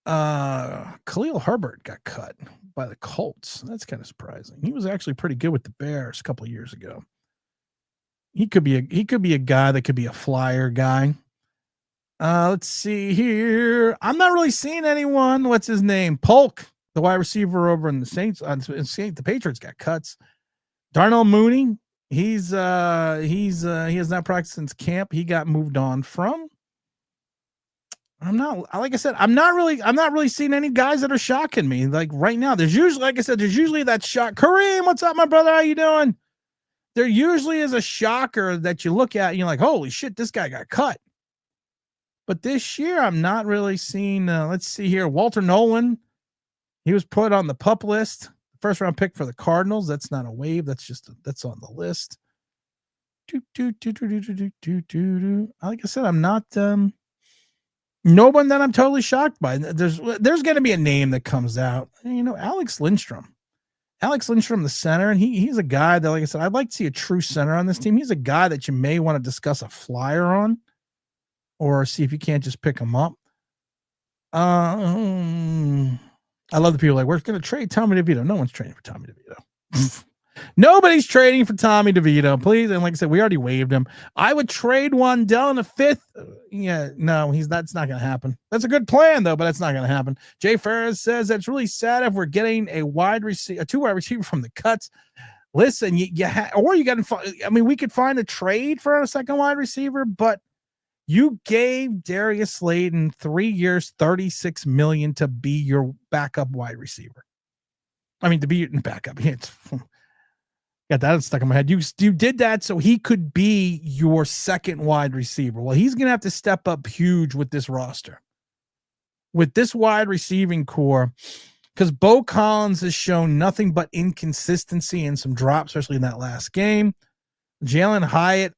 Khalil Herbert got cut by the Colts. That's kind of surprising. He was actually pretty good with the Bears a couple of years ago. He could be a guy that could be a flyer guy. Let's see here. I'm not really seeing anyone. What's his name? Polk, the wide receiver over in the Saints. The Patriots got cuts. Darnell Mooney. He has not practiced since camp. He got moved on from. I'm not really seeing any guys that are shocking me. Like right now, there's usually that shock. Kareem, what's up, my brother? How you doing? There usually is a shocker that you look at and you're like, holy shit, this guy got cut. But this year, I'm not really seeing. Let's see here. Walter Nolan, he was put on the PUP list. First round pick for the Cardinals. That's not a wave. That's on the list. Like I said, I'm not. No one that I'm totally shocked by. There's going to be a name that comes out. Alex Lindstrom. Alex Lindstrom, the center, and he's a guy that, like I said, I'd like to see a true center on this team. He's a guy that you may want to discuss a flyer on, or see if you can't just pick him up. I love the people like, we're going to trade Tommy DeVito. No one's trading for Tommy DeVito. Nobody's trading for Tommy DeVito, please. And like I said, we already waived him. I would trade Wandell in the 5th. Yeah, no, that's not going to happen. That's a good plan, though, but that's not going to happen. Jay Ferris says that's really sad if we're getting a 2 wide receiver from the cuts. Listen, we could find a trade for a second wide receiver, but you gave Darius Slayton 3 years, $36 million to be your backup wide receiver. I mean, to be your backup. Got that stuck in my head. You did that so he could be your second wide receiver. Well, he's going to have to step up huge with this roster, with this wide receiving core, because Bo Collins has shown nothing but inconsistency and some drops, especially in that last game. Jalen Hyatt,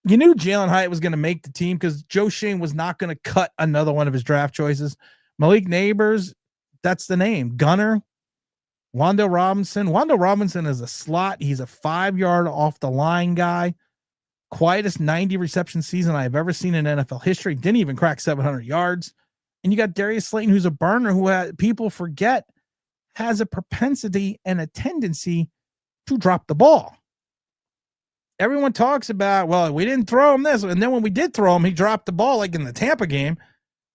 you knew Jalen Hyatt was going to make the team because Joe Shane was not going to cut another one of his draft choices. Malik Neighbors, that's the name. Gunner. Wando Robinson. Wando Robinson is a slot. He's a 5-yard off the line guy. Quietest 90 reception season I've ever seen in NFL history. Didn't even crack 700 yards. And you got Darius Slayton, who's a burner, who people forget has a propensity and a tendency to drop the ball. Everyone talks about, well, we didn't throw him this. And then when we did throw him, he dropped the ball like in the Tampa game.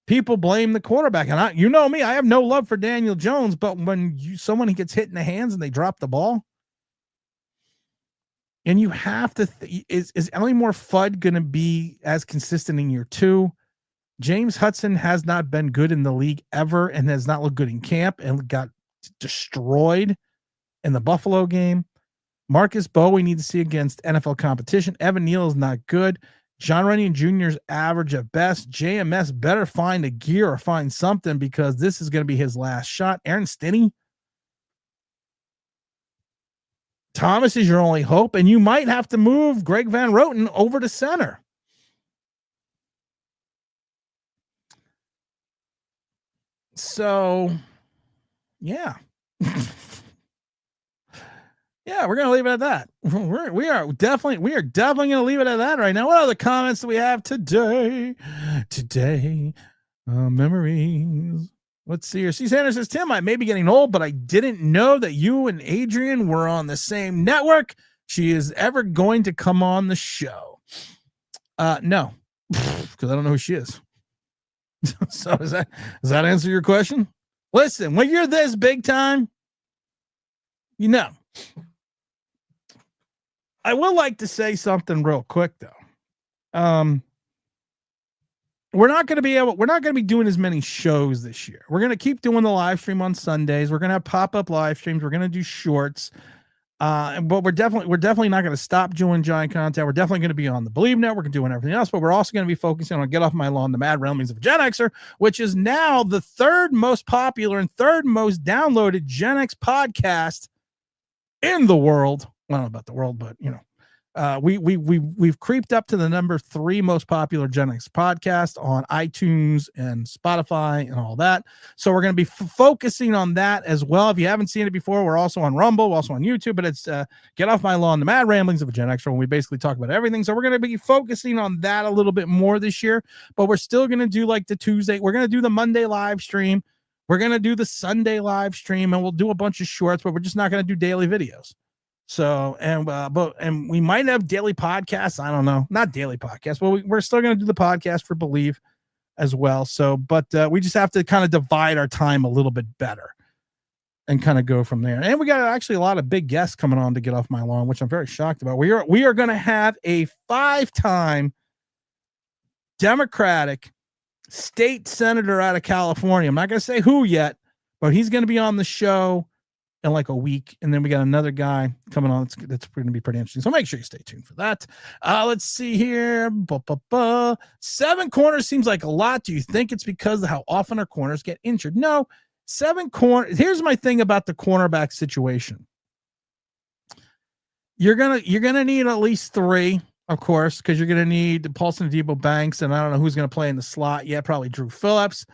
People blame the quarterback. And you know me, I have no love for Daniel Jones, but when someone gets hit in the hands and they drop the ball, and you have to, is Ellie Moore Fudd going to be as consistent in year 2? James Hudson has not been good in the league ever and has not looked good in camp and got destroyed in the Buffalo game. Marcus Bowe, we need to see against NFL competition. Evan Neal is not good. John Runyon Jr.'s average at best. JMS better find a gear or find something because this is going to be his last shot. Aaron Stinney. Thomas is your only hope, and you might have to move Greg Van Roten over to center. So, yeah. Yeah, we're gonna leave it at that. We are definitely gonna leave it at that right now. What other comments do we have today? Memories. Let's see here. C. Sanders says, Tim, I may be getting old, but I didn't know that you and Adrian were on the same network. She is ever going to come on the show. No, because I don't know who she is. So does that answer your question? Listen, when you're this big time, you know. I would like to say something real quick though. We're not going to be doing as many shows this year. We're going to keep doing the live stream on Sundays. We're going to have pop-up live streams. We're going to do shorts. But we're definitely not going to stop doing giant content. We're definitely going to be on the Believe Network and doing everything else, but we're also going to be focusing on Get Off My Lawn, the Mad Ramblings of a Gen Xer, which is now the 3rd most popular and 3rd most downloaded Gen X podcast in the world. Well, I don't know about the world, but We've creeped up to the number 3 most popular Gen X podcast on iTunes and Spotify and all that. So we're going to be focusing on that as well. If you haven't seen it before, we're also on Rumble, we're also on YouTube, but it's Get Off My Lawn, the Mad Ramblings of a Gen Xer, when we basically talk about everything. So we're going to be focusing on that a little bit more this year, but we're still going to do like the Tuesday. We're going to do the Monday live stream. We're going to do the Sunday live stream, and we'll do a bunch of shorts, but we're just not going to do daily videos. So, and we might have daily podcasts. I don't know, not daily podcasts, but we're still going to do the podcast for Believe as well. So, but we just have to kind of divide our time a little bit better and kind of go from there. And we got actually a lot of big guests coming on to Get Off My Lawn, which I'm very shocked about. We are going to have a 5-time Democratic state senator out of California. I'm not going to say who yet, but he's going to be on the show in like a week, and then we got another guy coming on that's going to be pretty interesting, so make sure you stay tuned for that. Let's see here. 7 corners seems like a lot. Do you think it's because of how often our corners get injured? No. 7 corners. Here's my thing about the cornerback situation. You're gonna need at least 3, of course, because you're gonna need Paulson Adebo Banks, and I don't know who's gonna play in the slot. Yeah, probably Drew Phillips.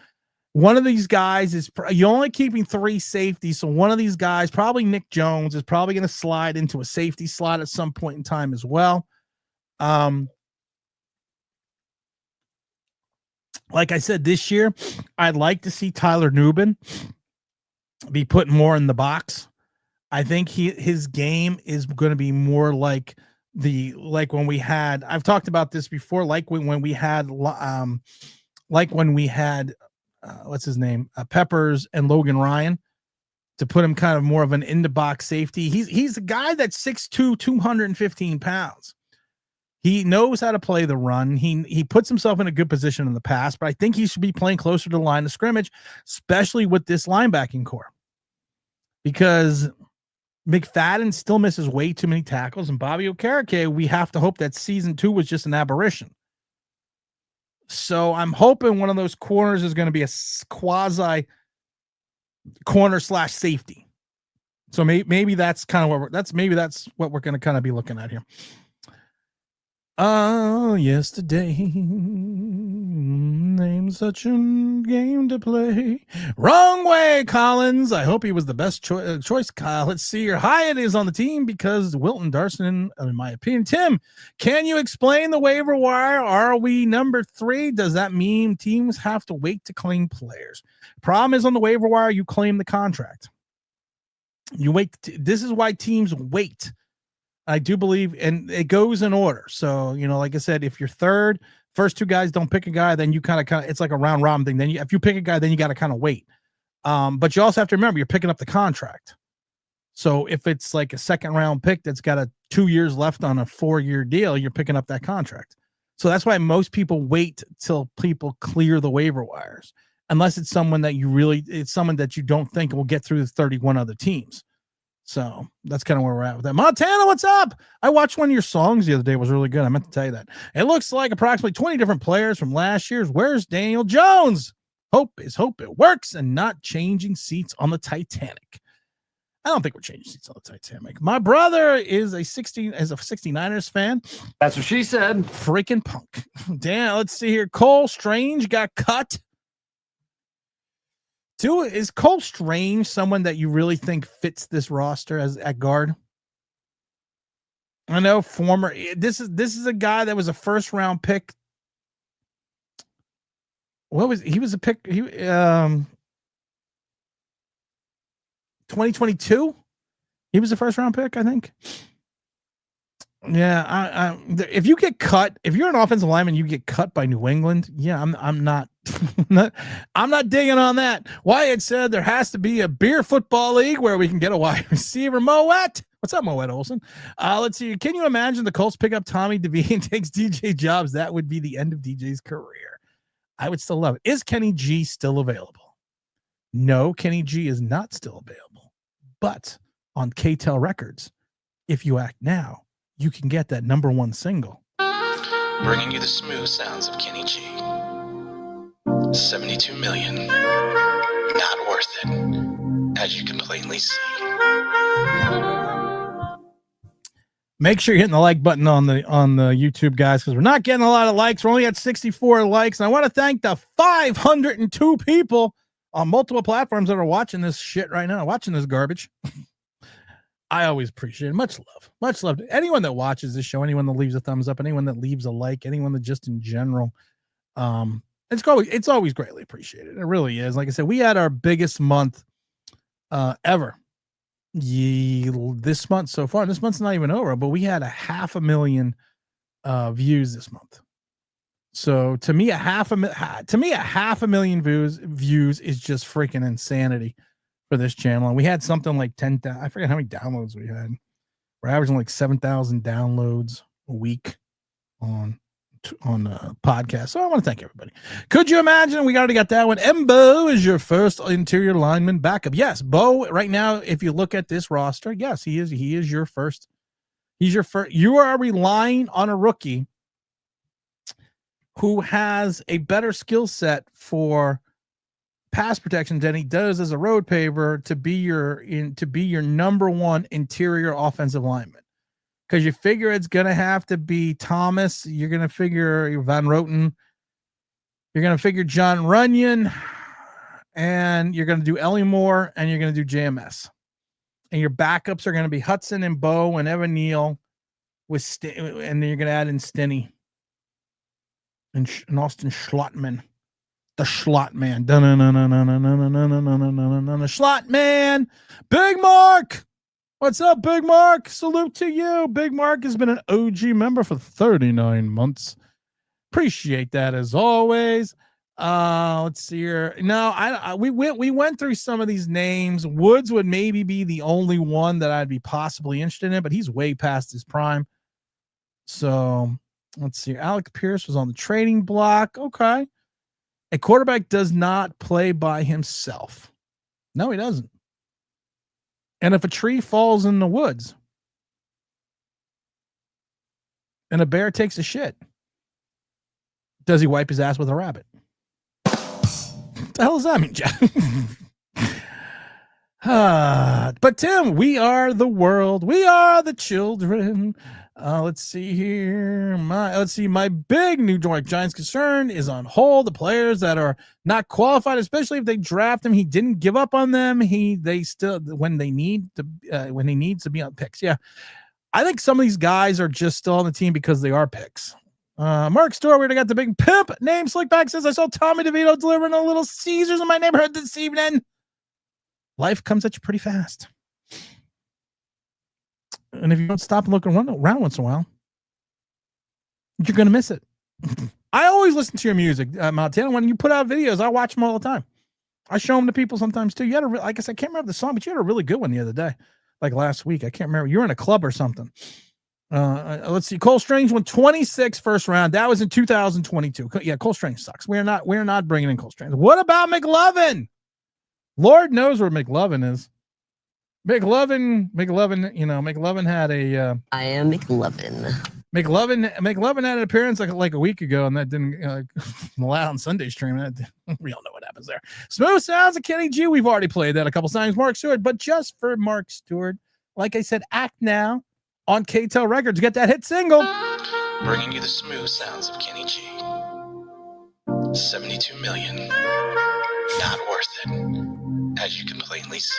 One of these guys is you're only keeping 3 safeties, so one of these guys, probably Nick Jones, is probably going to slide into a safety slot at some point in time as well. Like I said, this year, I'd like to see Tyler Nubin be put more in the box. I think his game is going to be more like when we had. I've talked about this before, like when we had what's his name? Peppers and Logan Ryan, to put him kind of more of an in the box safety. He's a guy that's 6'2", 215 pounds. He knows how to play the run. He puts himself in a good position in the past, but I think he should be playing closer to the line of scrimmage, especially with this linebacking core, because McFadden still misses way too many tackles, and Bobby Okereke, we have to hope that season 2 was just an aberration. So I'm hoping one of those corners is going to be a quasi corner / safety. So maybe that's kind of what we're going to kind of be looking at here. Oh, yesterday, name such a game to play. Wrong way, Collins. I hope he was the best choice, Kyle. Let's see. Your Hyatt is on the team because Wilton Darson, in my opinion. Tim, can you explain the waiver wire? Are we number 3? Does that mean teams have to wait to claim players? Problem is, on the waiver wire, you claim the contract. You wait. This is why teams wait. I do believe, and it goes in order. So, like I said, if you're third, first 2 guys don't pick a guy, then you kind of, it's like a round robin thing. Then if you pick a guy, then you got to kind of wait. But you also have to remember, you're picking up the contract. So if it's like a 2nd round pick that's got 2 years left on a 4-year deal, you're picking up that contract. So that's why most people wait till people clear the waiver wires, unless it's someone that it's someone that you don't think will get through the 31 other teams. So that's kind of where we're at with that. Montana, what's up? I watched one of your songs the other day. It was really good. I meant to tell you that. It looks like approximately 20 different players from last year's Where's Daniel Jones? Hope it works and not changing seats on the Titanic. I don't think we're changing seats on the Titanic. My brother is a 69ers fan. That's what she said. Freaking punk. Damn, let's see here. Cole Strange got cut. Is Cole Strange someone that you really think fits this roster at guard? I know this is a guy that was a 1st round pick. He was a pick 2022? He was a 1st round pick, I think. Yeah, if you get cut, if you're an offensive lineman, you get cut by New England. Yeah, I'm not I'm not digging on that. Wyatt said there has to be a beer football league where we can get a wide receiver. Moet, what's up, Moet Olson? Let's see. Can you imagine the Colts pick up Tommy DeVito and takes DJ jobs? That would be the end of DJ's career. I would still love it. Is Kenny G still available? No, Kenny G is not still available. But on KTEL Records, if you act now, you can get that #1 single. Bringing you the smooth sounds of Kenny G. 72 million. Not worth it, as you can plainly see. Make sure you're hitting the like button on the YouTube, guys, because we're not getting a lot of likes. We're only at 64 likes. And I want to thank the 502 people on multiple platforms that are watching this shit right now, watching this garbage. I always appreciate it. Much love. Much love to anyone that watches this show, anyone that leaves a thumbs up, anyone that leaves a like, anyone that just in general. It's always greatly appreciated. It really is. Like I said, we had our biggest month ever. This month so far. This month's not even over, but we had 500,000 views this month. So to me, 500,000 views is just freaking insanity for this channel. And we had something like 10,000. I forget how many downloads we had. We're averaging like 7,000 downloads a week on podcast. So I want to thank everybody. Could you imagine? We already got that one. Bo is your first interior lineman backup. Yes, Bo, right now, if you look at this roster, yes, he is your first. He's your first. You are relying on a rookie who has a better skill set for pass protection than he does as a road paver to be your number one interior offensive lineman. Because you figure it's going to have to be Thomas. You're going to figure Van Roten. You're going to figure John Runyon. And you're going to do Ellie Moore. And you're going to do JMS. And your backups are going to be Hudson and Bo and Evan Neal. And then you're going to add in Stinney. And Austin Schlottman. The Schlottman. Schlottman. Big Mark. What's up, Big Mark? Salute to you. Big Mark has been an OG member for 39 months. Appreciate that as always. Let's see here. No, we went through some of these names. Woods would maybe be the only one that I'd be possibly interested in, but he's way past his prime. So let's see. Alec Pierce was on the trading block. Okay. A quarterback does not play by himself. No, he doesn't. And if a tree falls in the woods and a bear takes a shit, does he wipe his ass with a rabbit? What the hell does that mean, Jack? But Tim, we are the world. We are the children. Let's see here. My big New York Giants concern is on hold. The players that are not qualified, especially if they draft him, he didn't give up on them. They still when he needs to be on picks. Yeah, I think some of these guys are just still on the team because they are picks. Mark Stewart, we already got the big pimp name. Slickback says I saw Tommy DeVito delivering a Little Caesars in my neighborhood this evening. Life comes at you pretty fast. And if you don't stop and look around once in a while, you're going to miss it. I always listen to your music, Montana. When you put out videos, I watch them all the time. I show them to people sometimes too. You had like I said, I can't remember the song, but you had a really good one the other day, like last week. I can't remember. You were in a club or something. Let's see. Cole Strange went 26 first round. That was in 2022. Yeah, Cole Strange sucks. We're not bringing in Cole Strange. What about McLovin? Lord knows where McLovin is. McLovin, McLovin had a. I am McLovin. McLovin had an appearance like a week ago, and that didn't allow on Sunday stream. We all know what happens there. Smooth Sounds of Kenny G. We've already played that a couple times. Mark Stewart, but just for Mark Stewart, like I said, act now on KTEL Records. Get that hit single. Bringing you the smooth sounds of Kenny G. 72 million. Not worth it, as you can plainly see.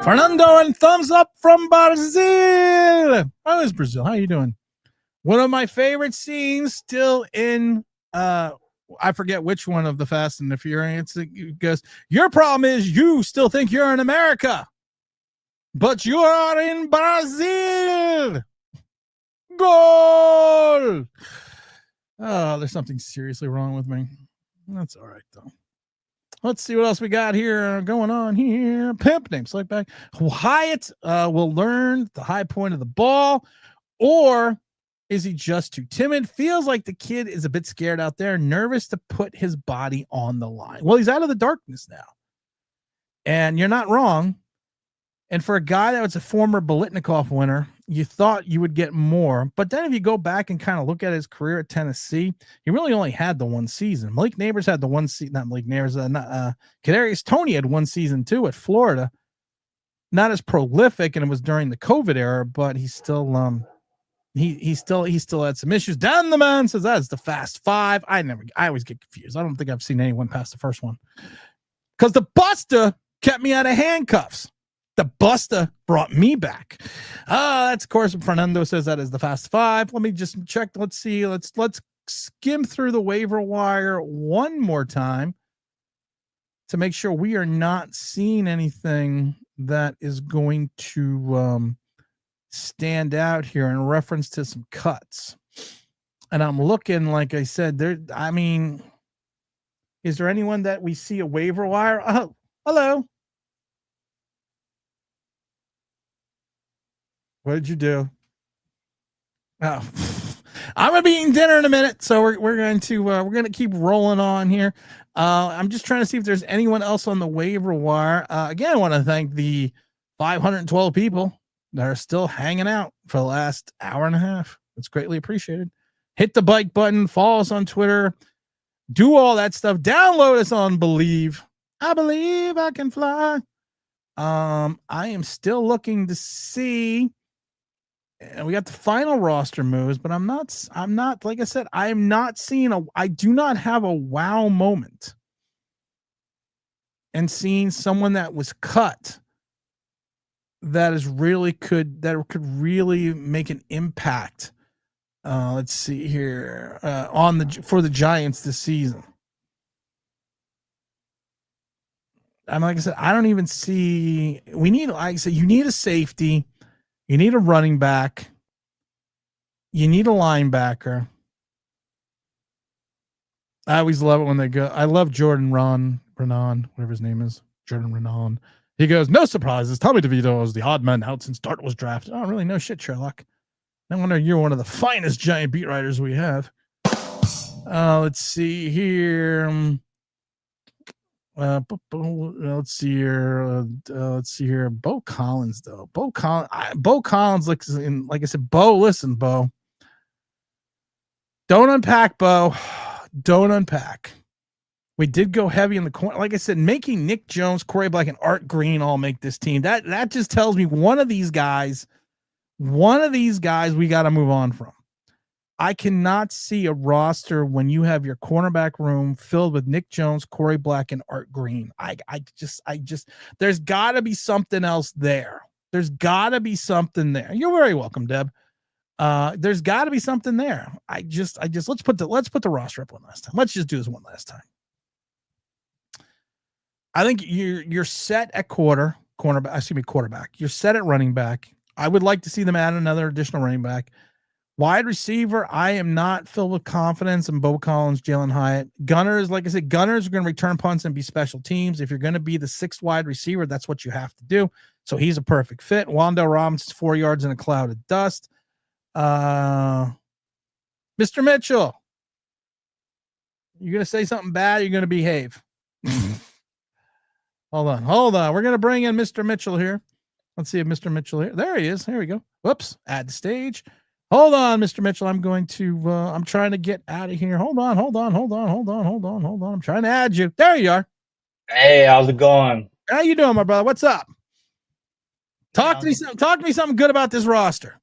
Fernando and thumbs up from Brazil. How is Brazil? How are you doing? One of my favorite scenes still in I forget which one of the Fast and the Furious, because your problem is you still think you're in America, but you are in Brazil. Goal. Oh, there's something seriously wrong with me. That's all right though. Let's see what else we got here going on here. Pimp name Slickback. Hyatt will learn the high point of the ball, or is he just too timid? Feels like the kid is a bit scared out there, nervous to put his body on the line. Well, he's out of the darkness now. And you're not wrong. And for a guy that was a former Biletnikoff winner, you thought you would get more. But then if you go back and kind of look at his career at Tennessee, he really only had the one season. Malik Neighbors had the one season, not Malik Neighbors, Kadarius Toney had one season too at Florida. not as prolific, and it was during the COVID era, but he's still he still had some issues. Dan the Man says that's the Fast Five. I always get confused. I don't think I've seen anyone past the first one because the Buster kept me out of handcuffs. The Buster brought me back. That's of course Fernando says that is the Fast Five. Let me just check. Let's see. Let's skim through the waiver wire one more time to make sure we are not seeing anything that is going to stand out here in reference to some cuts. And I'm looking, like I said, is there anyone that we see a waiver wire? Oh, hello. What did you do? Oh, I'm gonna be eating dinner in a minute, so we're going to keep rolling on here. I'm just trying to see if there's anyone else on the waiver wire. Again, I want to thank the 512 people that are still hanging out for the last hour and a half. It's greatly appreciated. Hit the like button, follow us on Twitter, do all that stuff. Download us on Believe. I believe I can fly. I am still looking to see. And we got the final roster moves, but I'm not, like I said, I'm not seeing I do not have a wow moment and seeing someone that was cut that could really make an impact. Let's see here for the Giants this season. And like I said, I don't even see. We need, like I said, you need a safety, you need a running back, you need a linebacker. I always love it when they go. I love Jordan Renan, whatever his name is, Jordan Renan. He goes, no surprises. Tommy DeVito is the odd man out since Dart was drafted. Oh, really? No shit, Sherlock. No wonder you're one of the finest Giant beat writers we have. Let's see here. Let's see here. Bo Collins, though. Bo Collins looks in, like I said, Bo, listen, Bo. Don't unpack, Bo. Don't unpack. We did go heavy in the corner. Like I said, making Nick Jones, Corey Black, and Art Green all make this team. That just tells me one of these guys we got to move on from. I cannot see a roster when you have your cornerback room filled with Nick Jones, Corey Black, and Art Green. I just there's got to be something else there. There's got to be something there. You're very welcome, Deb. There's got to be something there. Let's put the roster up one last time. Let's just do this one last time. I think you're set at quarterback. You're set at running back. I would like to see them add another additional running back. Wide receiver, I am not filled with confidence in Bo Collins, Jalen Hyatt. Gunners, like I said, Gunners are going to return punts and be special teams. If you're going to be the sixth wide receiver, that's what you have to do. So he's a perfect fit. Wandale Robinson's 4 yards in a cloud of dust. Mr. Mitchell, you're going to say something bad, you're going to behave. Hold on. We're going to bring in Mr. Mitchell here. Let's see if Mr. Mitchell here. There he is. Here we go. Whoops. Add the stage. Hold on, Mr. Mitchell. I'm trying to get out of here. Hold on. I'm trying to add you. There you are. Hey, how's it going? How you doing, my brother? What's up? Talk to me something good about this roster.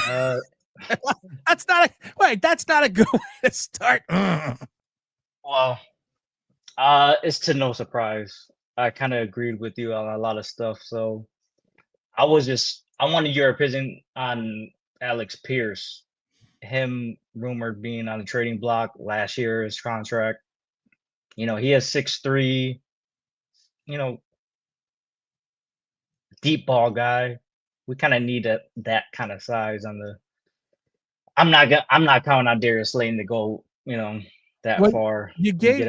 That's not a good way to start. Well, it's to no surprise. I kind of agreed with you on a lot of stuff. So I wanted your opinion on Alex Pierce. Him rumored being on the trading block last year, his contract. He has 6'3", deep ball guy. We kind of need that kind of size on the. I'm not counting on Darius Slayton to go, that far. You gave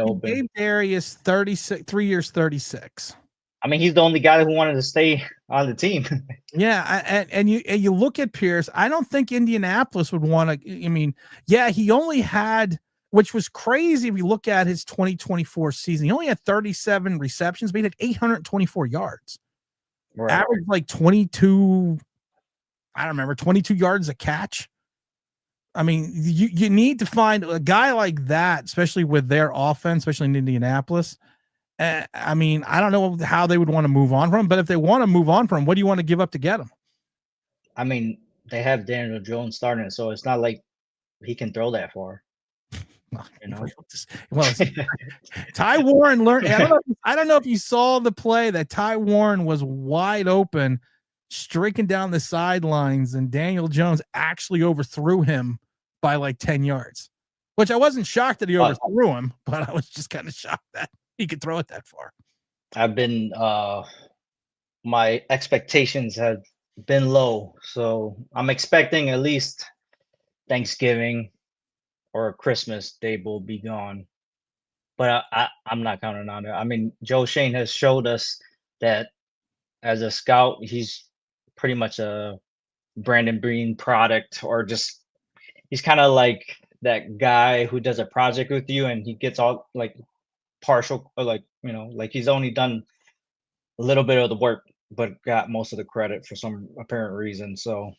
Darius 36, 3 years, 36. I mean, he's the only guy who wanted to stay on the team. Yeah, and you look at Pierce. I don't think Indianapolis would want to. I mean, yeah, he only had, which was crazy. If you look at his 2024 season, he only had 37 receptions, but he had 824 yards. Right. Average like 22. I don't remember 22 yards a catch. I mean, you need to find a guy like that, especially with their offense, especially in Indianapolis. I mean, I don't know how they would want to move on from him, but if they want to move on from him, what do you want to give up to get him? I mean, they have Daniel Jones starting, so it's not like he can throw that far. You know? Well, Ty Warren learned. I don't know if you saw the play that Ty Warren was wide open, streaking down the sidelines, and Daniel Jones actually overthrew him by like 10 yards, which I wasn't shocked that he overthrew him, but I was just kind of shocked that he could throw it that far. I've been my expectations have been low, so I'm expecting at least Thanksgiving or Christmas they will be gone. But I'm not counting on it. I mean, Joe Shane has showed us that as a scout, he's pretty much a Brandon Bean product, or just he's kind of like that guy who does a project with you and he gets all like partial, or like, you know, like he's only done a little bit of the work but got most of the credit for some apparent reason. So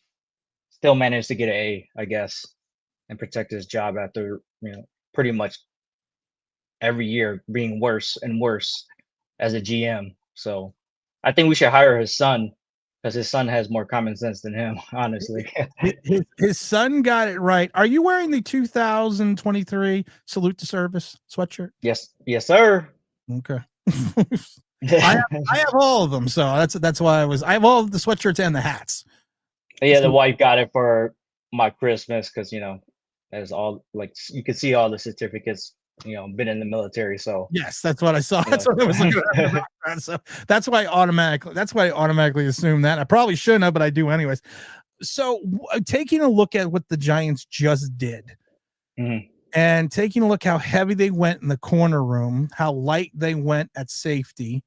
still managed to get an A, I guess, and protect his job after, you know, pretty much every year being worse and worse as a GM. So I think we should hire his son, because his son has more common sense than him, honestly. His son got it right. Are you wearing the 2023 Salute to Service sweatshirt? Yes, sir. Okay. I have all of them, so that's why I have all of the sweatshirts and the hats. Yeah, the wife got it for my Christmas because, you know, there's all, like, you can see all the certificates, you know, been in the military. So yes, that's what I saw. That's what I was looking at. So that's why I automatically assume that. I probably shouldn't have, but I do anyways. So taking a look at what the Giants just did, and taking a look how heavy they went in the corner room, how light they went at safety.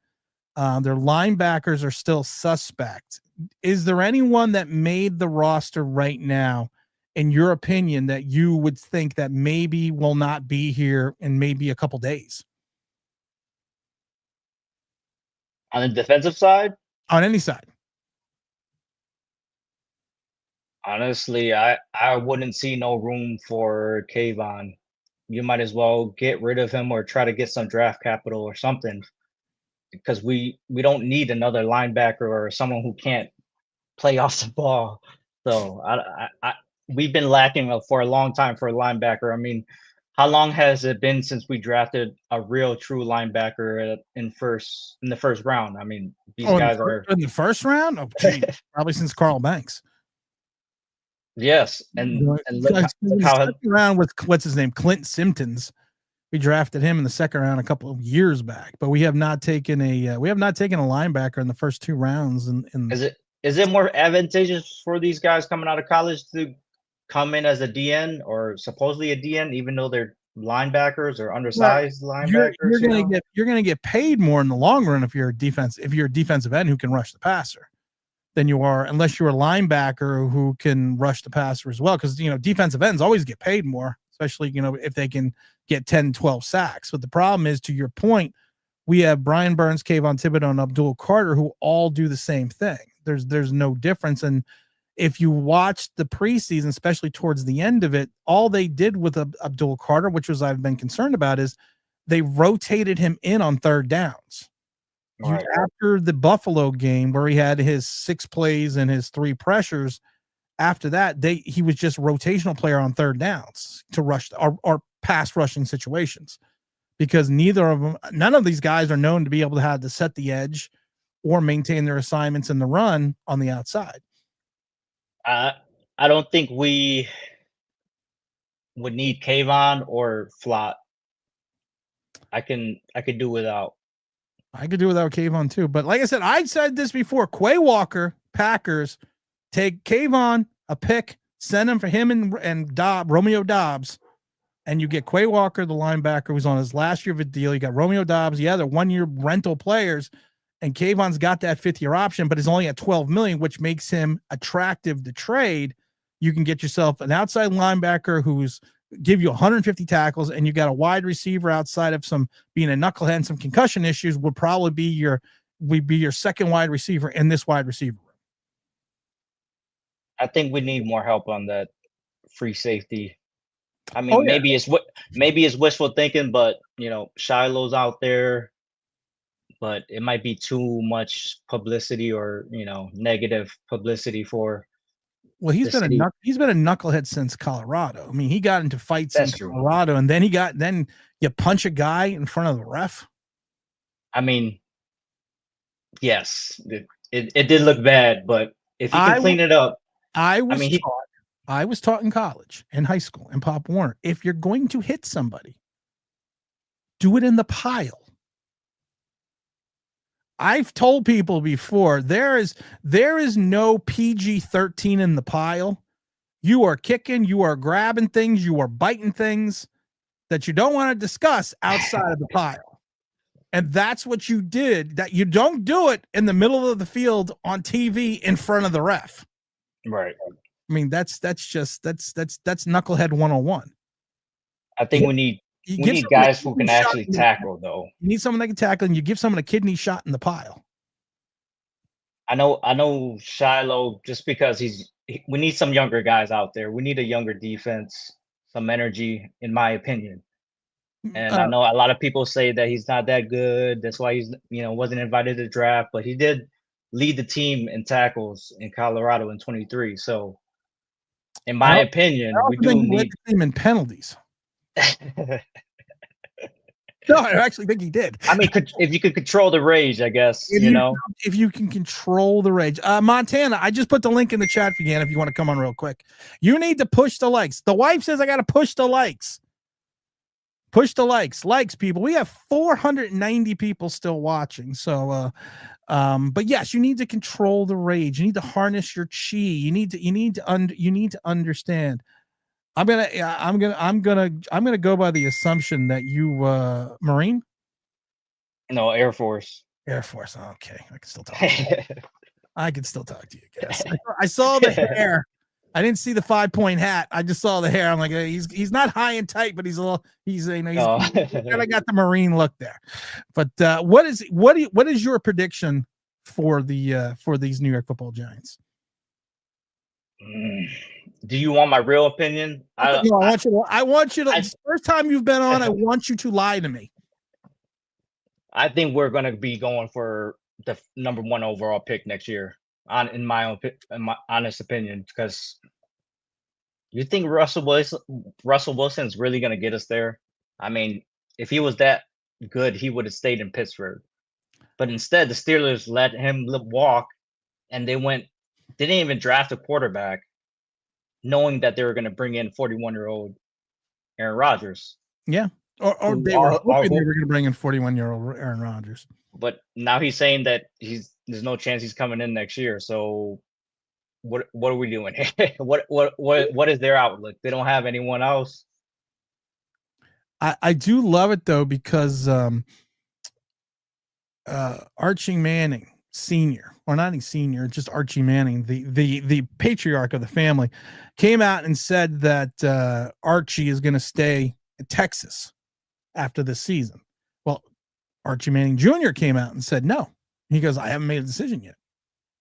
Their linebackers are still suspect. Is there anyone that made the roster right now, in your opinion, that you would think that maybe will not be here in maybe a couple days? On the defensive side? On any side. Honestly, I wouldn't see no room for Kayvon. You might as well get rid of him or try to get some draft capital or something, because we don't need another linebacker or someone who can't play off the ball. So we've been lacking for a long time for a linebacker. I mean, how long has it been since we drafted a real true linebacker in the first round? I mean, these guys are in the first round. Oh, geez, probably since Carl Banks. Yes, and look how round with what's his name, Clint Simpkins. We drafted him in the second round a couple of years back, but we have not taken a linebacker in the first two rounds. Is it more advantageous for these guys coming out of college to come in as a DN or supposedly a DN, even though they're linebackers or undersized linebackers? You're gonna get paid more in the long run if you're a defensive end who can rush the passer than you are, unless you're a linebacker who can rush the passer as well. Because, you know, defensive ends always get paid more, especially, you know, if they can get 10, 12 sacks. But the problem is, to your point, we have Brian Burns, Kayvon Thibodeau, and Abdul Carter, who all do the same thing. There's no difference. And if you watch the preseason, especially towards the end of it, all they did with Abdul Carter, which was I've been concerned about, is they rotated him in on third downs. Right. After the Buffalo game, where he had his 6 plays and his 3 pressures, after that, he was just rotational player on third downs to rush or pass rushing situations, because none of these guys are known to be able to have to set the edge or maintain their assignments in the run on the outside. I don't think we would need Kayvon or Flott. I could do without. I could do without Kayvon too. But like I said, I said this before, Quay Walker, Packers, take Kayvon, a pick, send him for him and Romeo Dobbs, and you get Quay Walker, the linebacker, who's on his last year of a deal. You got Romeo Dobbs. Yeah, they're 1-year rental players, and Kayvon's got that 5th-year option, but he's only at $12 million, which makes him attractive to trade. You can get yourself an outside linebacker who's give you 150 tackles, and you got a wide receiver outside of some being a knucklehead and some concussion issues would probably be your second wide receiver in this wide receiver room. I think we need more help on that free safety. I mean, maybe it's wishful thinking, but, you know, Shiloh's out there. but it might be too much publicity or negative publicity for Well, the city. he's been a knucklehead since Colorado. I mean, he got into fights That's in true. Colorado, and then you punch a guy in front of the ref. I mean, yes, it did look bad, but if he can clean it up, I was taught in college, in high school, in Pop Warner. If you're going to hit somebody, do it in the pile. I've told people before, there is no PG-13 in the pile. You are kicking, you are grabbing things, you are biting things that you don't want to discuss outside of the pile. And that's what you did. That you don't do it in the middle of the field on TV in front of the ref. Right. I mean, that's knucklehead 101. I think we need guys who can actually tackle, though. You need someone that can tackle, and you give someone a kidney shot in the pile. I know Shiloh, just because we need some younger guys out there. We need a younger defense, some energy, in my opinion. And I know a lot of people say that he's not that good. That's why he's wasn't invited to the draft, but he did lead the team in tackles in Colorado in 23. So, in my opinion, we do need the team in penalties. No, I actually think he did. I mean, if you could control the rage, I guess, if you can control the rage. Montana, I just put the link in the chat for you, if you want to come on real quick. You need to push the likes. The wife says I got to push the likes. Push the likes, people. We have 490 people still watching. So, but yes, you need to control the rage. You need to harness your chi. You need to understand. I'm gonna go by the assumption that you Marine. No, Air Force. Air Force. Okay, I can still talk. I can still talk to you guys. I saw the hair. I didn't see the 5-point hat. I just saw the hair. I'm like, he's not high and tight, but he's kind of got the Marine look there. But what is your prediction for these New York Football Giants? Do you want my real opinion? I want you to. First time you've been on, I want you to lie to me. I think we're going to be going for the number 1 overall pick next year. In my honest opinion, because you think Russell Wilson's really going to get us there? I mean, if he was that good, he would have stayed in Pittsburgh. But instead, the Steelers let him walk, and they didn't even draft a quarterback, knowing that they were going to bring in 41-year-old Aaron Rodgers. Yeah, or they were hoping they were going to bring in 41-year-old Aaron Rodgers. But now he's saying that there's no chance he's coming in next year. So what are we doing here? what is their outlook? They don't have anyone else. I do love it though, because Archie Manning Sr., or not even senior, just Archie Manning, the patriarch of the family, came out and said that Archie is going to stay in Texas after this season. Well, Archie Manning Jr. came out and said no. He goes, I haven't made a decision yet.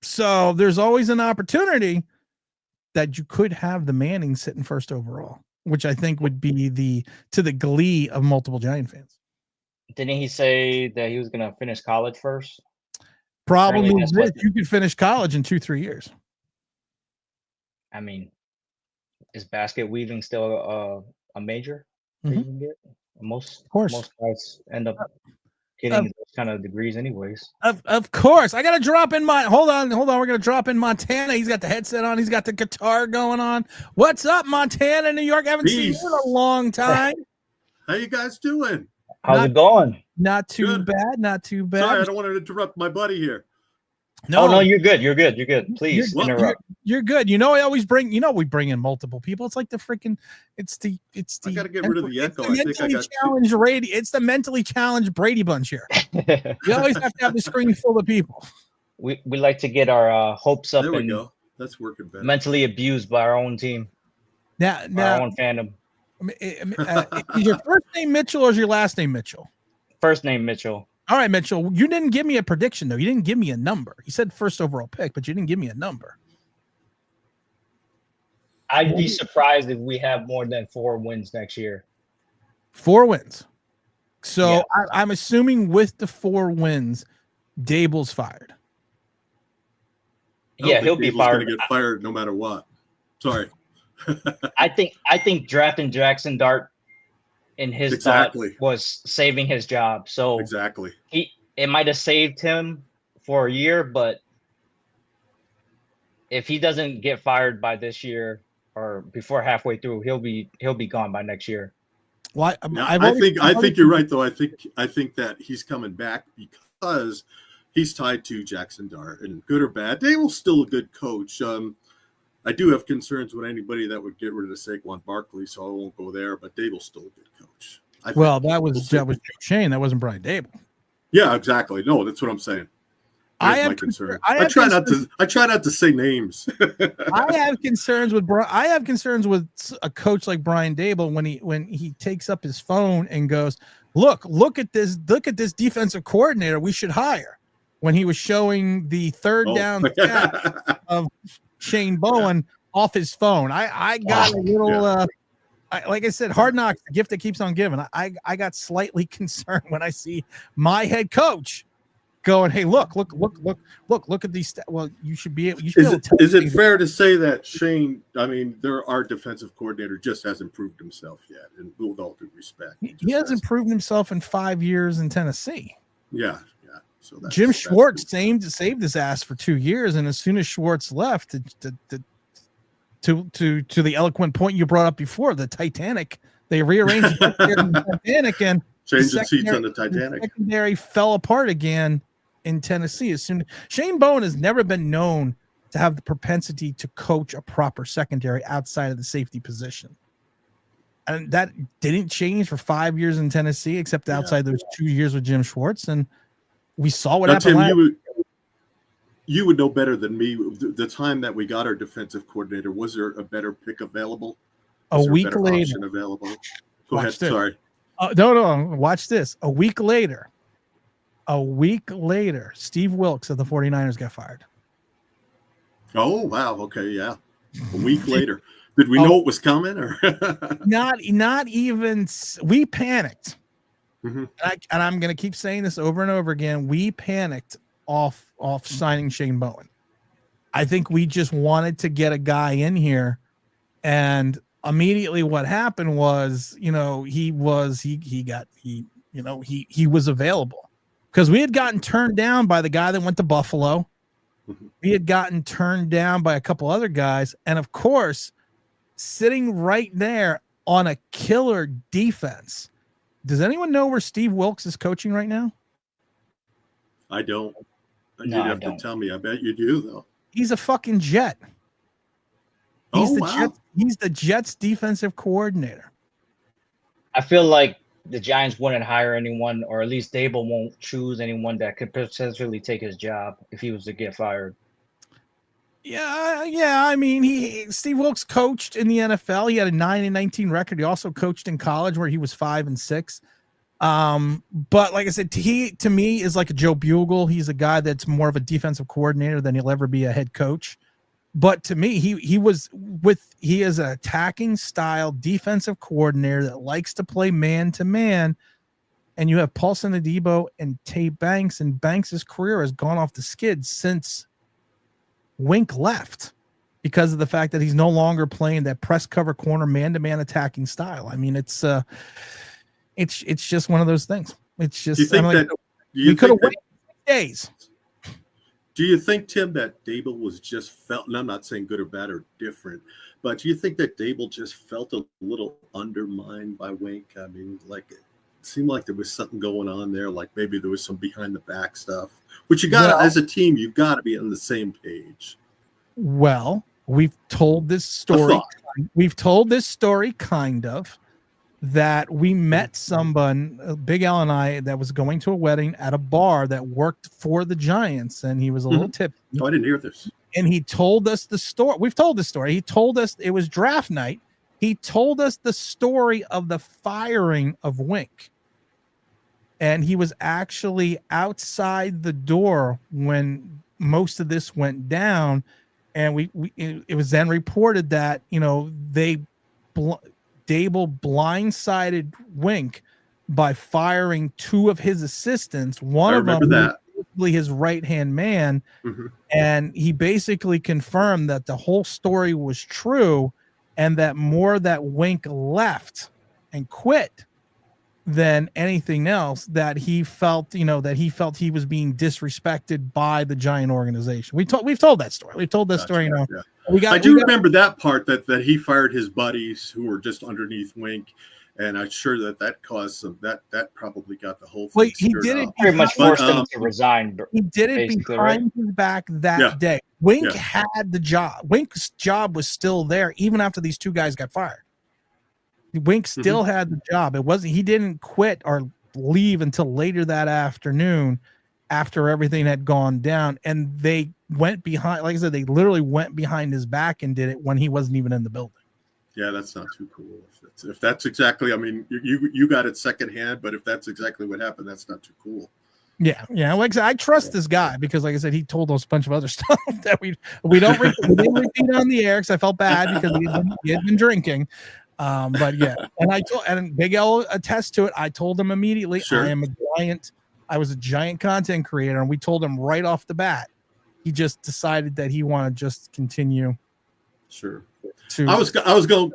So there's always an opportunity that you could have the Manning sitting first overall, which I think would be to the glee of multiple Giant fans. Didn't he say that he was going to finish college first? Probably you could finish college in 2-3 years. I mean, is basket weaving still a major? Mm-hmm. That you can get? Most guys end up getting those kind of degrees anyways. Of course. I got to drop in hold on. We're going to drop in Montana. He's got the headset on. He's got the guitar going on. What's up, Montana, New York? I haven't seen you in a long time. How you guys doing? How's it going? Not too bad. Not too bad. Sorry, I don't want to interrupt my buddy here. No, you're good. You're good. Please interrupt. You're good. I always bring, we bring in multiple people. It's like the freaking, it's the. I got to get rid of the echo. It's the mentally challenged Brady Bunch here. You always have to have the screen full of people. We like to get our hopes up. There we go. That's working better. Mentally abused by our own team. Now our own fandom. Is your first name Mitchell or is your last name Mitchell? First name Mitchell. All right, Mitchell. You didn't give me a prediction, though. You didn't give me a number. You said first overall pick, but you didn't give me a number. I'd be surprised if we have more than 4 wins next year. 4 wins. So Yeah. I'm assuming with the 4 wins, Dable's fired. Yeah, he'll be fired. Going to get fired no matter what. Sorry. I think drafting Jackson Dart in his thought was saving his job. So exactly. It might have saved him for a year, but if he doesn't get fired by this year or before halfway through, he'll be gone by next year. Well, I think you're right though. I think that he's coming back because he's tied to Jackson Dart, and good or bad, Dable's still a good coach. I do have concerns with anybody that would get rid of Saquon Barkley, so I won't go there. But Dable's still a good coach. That was Joe Shane. That wasn't Brian Dable. Yeah, exactly. No, that's what I'm saying. I try not to say names. I have concerns with a coach like Brian Dable when he takes up his phone and goes, look at this defensive coordinator we should hire, when he was showing the third down stat of Shane Bowen off his phone. I got a little like I said, Hard Knocks, the gift that keeps on giving. I got slightly concerned when I see my head coach going, hey, look at these. Well, you should be able. Is it fair to say that Shane? I mean, our defensive coordinator just hasn't proved himself yet, and with all due respect, he hasn't proven himself in 5 years in Tennessee. Yeah. So Jim Schwartz saved his ass for 2 years, and as soon as Schwartz left, to the eloquent point you brought up before, the Titanic, they rearranged the Titanic and changed the seats on the Titanic. The secondary fell apart again in Tennessee. As soon Shane Bowen has never been known to have the propensity to coach a proper secondary outside of the safety position. And that didn't change for 5 years in Tennessee, except outside those 2 years with Jim Schwartz. And we saw what happened. Tim, you would know better than me. The time that we got our defensive coordinator, was there a better pick available? A week later. Available? Go ahead. Sorry. No. Watch this. A week later, Steve Wilkes of the 49ers got fired. Oh, wow. Okay. Yeah. A week later. Did we know it was coming, or not even? We panicked. Mm-hmm. And I'm going to keep saying this over and over again. We panicked off signing Shane Bowen. I think we just wanted to get a guy in here, and immediately what happened was, he was available, because we had gotten turned down by the guy that went to Buffalo. Mm-hmm. We had gotten turned down by a couple other guys, and of course, sitting right there on a killer defense. Does anyone know where Steve Wilkes is coaching right now? I don't. You'd No, have to tell me. I bet you do, though. He's a fucking Jet. He's the Jets defensive coordinator. I feel like the Giants wouldn't hire anyone, or at least Dable won't choose anyone that could potentially take his job if he was to get fired. Yeah. I mean, Steve Wilkes coached in the NFL. He had a 9-19 record. He also coached in college, where he was 5-6. But like I said, he to me is like a Joe Bugle. He's a guy that's more of a defensive coordinator than he'll ever be a head coach. But to me, he is an attacking style defensive coordinator that likes to play man to man. And you have Paulson Adebo and Tay Banks, and Banks' career has gone off the skids since Wink left, because of the fact that he's no longer playing that press cover corner man-to-man attacking style. I mean, it's just one of those things. It's just, we could have waited 6 days. Do you think, Tim, that Dable was just felt, and I'm not saying good or bad or different, but do you think that Dable just felt a little undermined by Wink? I mean, like, it seemed like there was something going on there, like maybe there was some behind the back stuff, which you got as a team, you got to be on the same page. Well, we've told this story. We've told this story kind of, that we met someone, Big Al and I, that was going to a wedding at a bar that worked for the Giants, and he was a little tipsy. Oh, I didn't hear this. And he told us the story. We've told the story. He told us it was draft night. He told us the story of the firing of Wink. And he was actually outside the door when most of this went down. And it was then reported that, Dable blindsided Wink by firing 2 of his assistants. One I of them remember was basically his right-hand man, and he basically confirmed that the whole story was true, and that more that Wink left and quit than anything else, that he felt he was being disrespected by the Giant organization. We've told that story. We've told that story. I do remember that part that he fired his buddies who were just underneath Wink, and I'm sure that caused some that probably got the whole thing. Well, he did it pretty much forced him to resign. He did it behind his back that day. Wink had the job. Wink's job was still there even after these 2 guys got fired. Wink still had the job. He didn't quit or leave until later that afternoon after everything had gone down. And they went behind, like I said, they literally went behind his back and did it when he wasn't even in the building. Yeah, that's not too cool. If that's exactly, I mean, you got it secondhand, but if that's exactly what happened, that's not too cool. Yeah. Like I said, I trust this guy because, like I said, he told us a bunch of other stuff that we didn't repeat on the air because I felt bad because he had been drinking. But yeah, and Big L attests to it. I told him immediately, I was a giant content creator, and we told him right off the bat. He just decided that he wanted to just continue. Sure. I was going.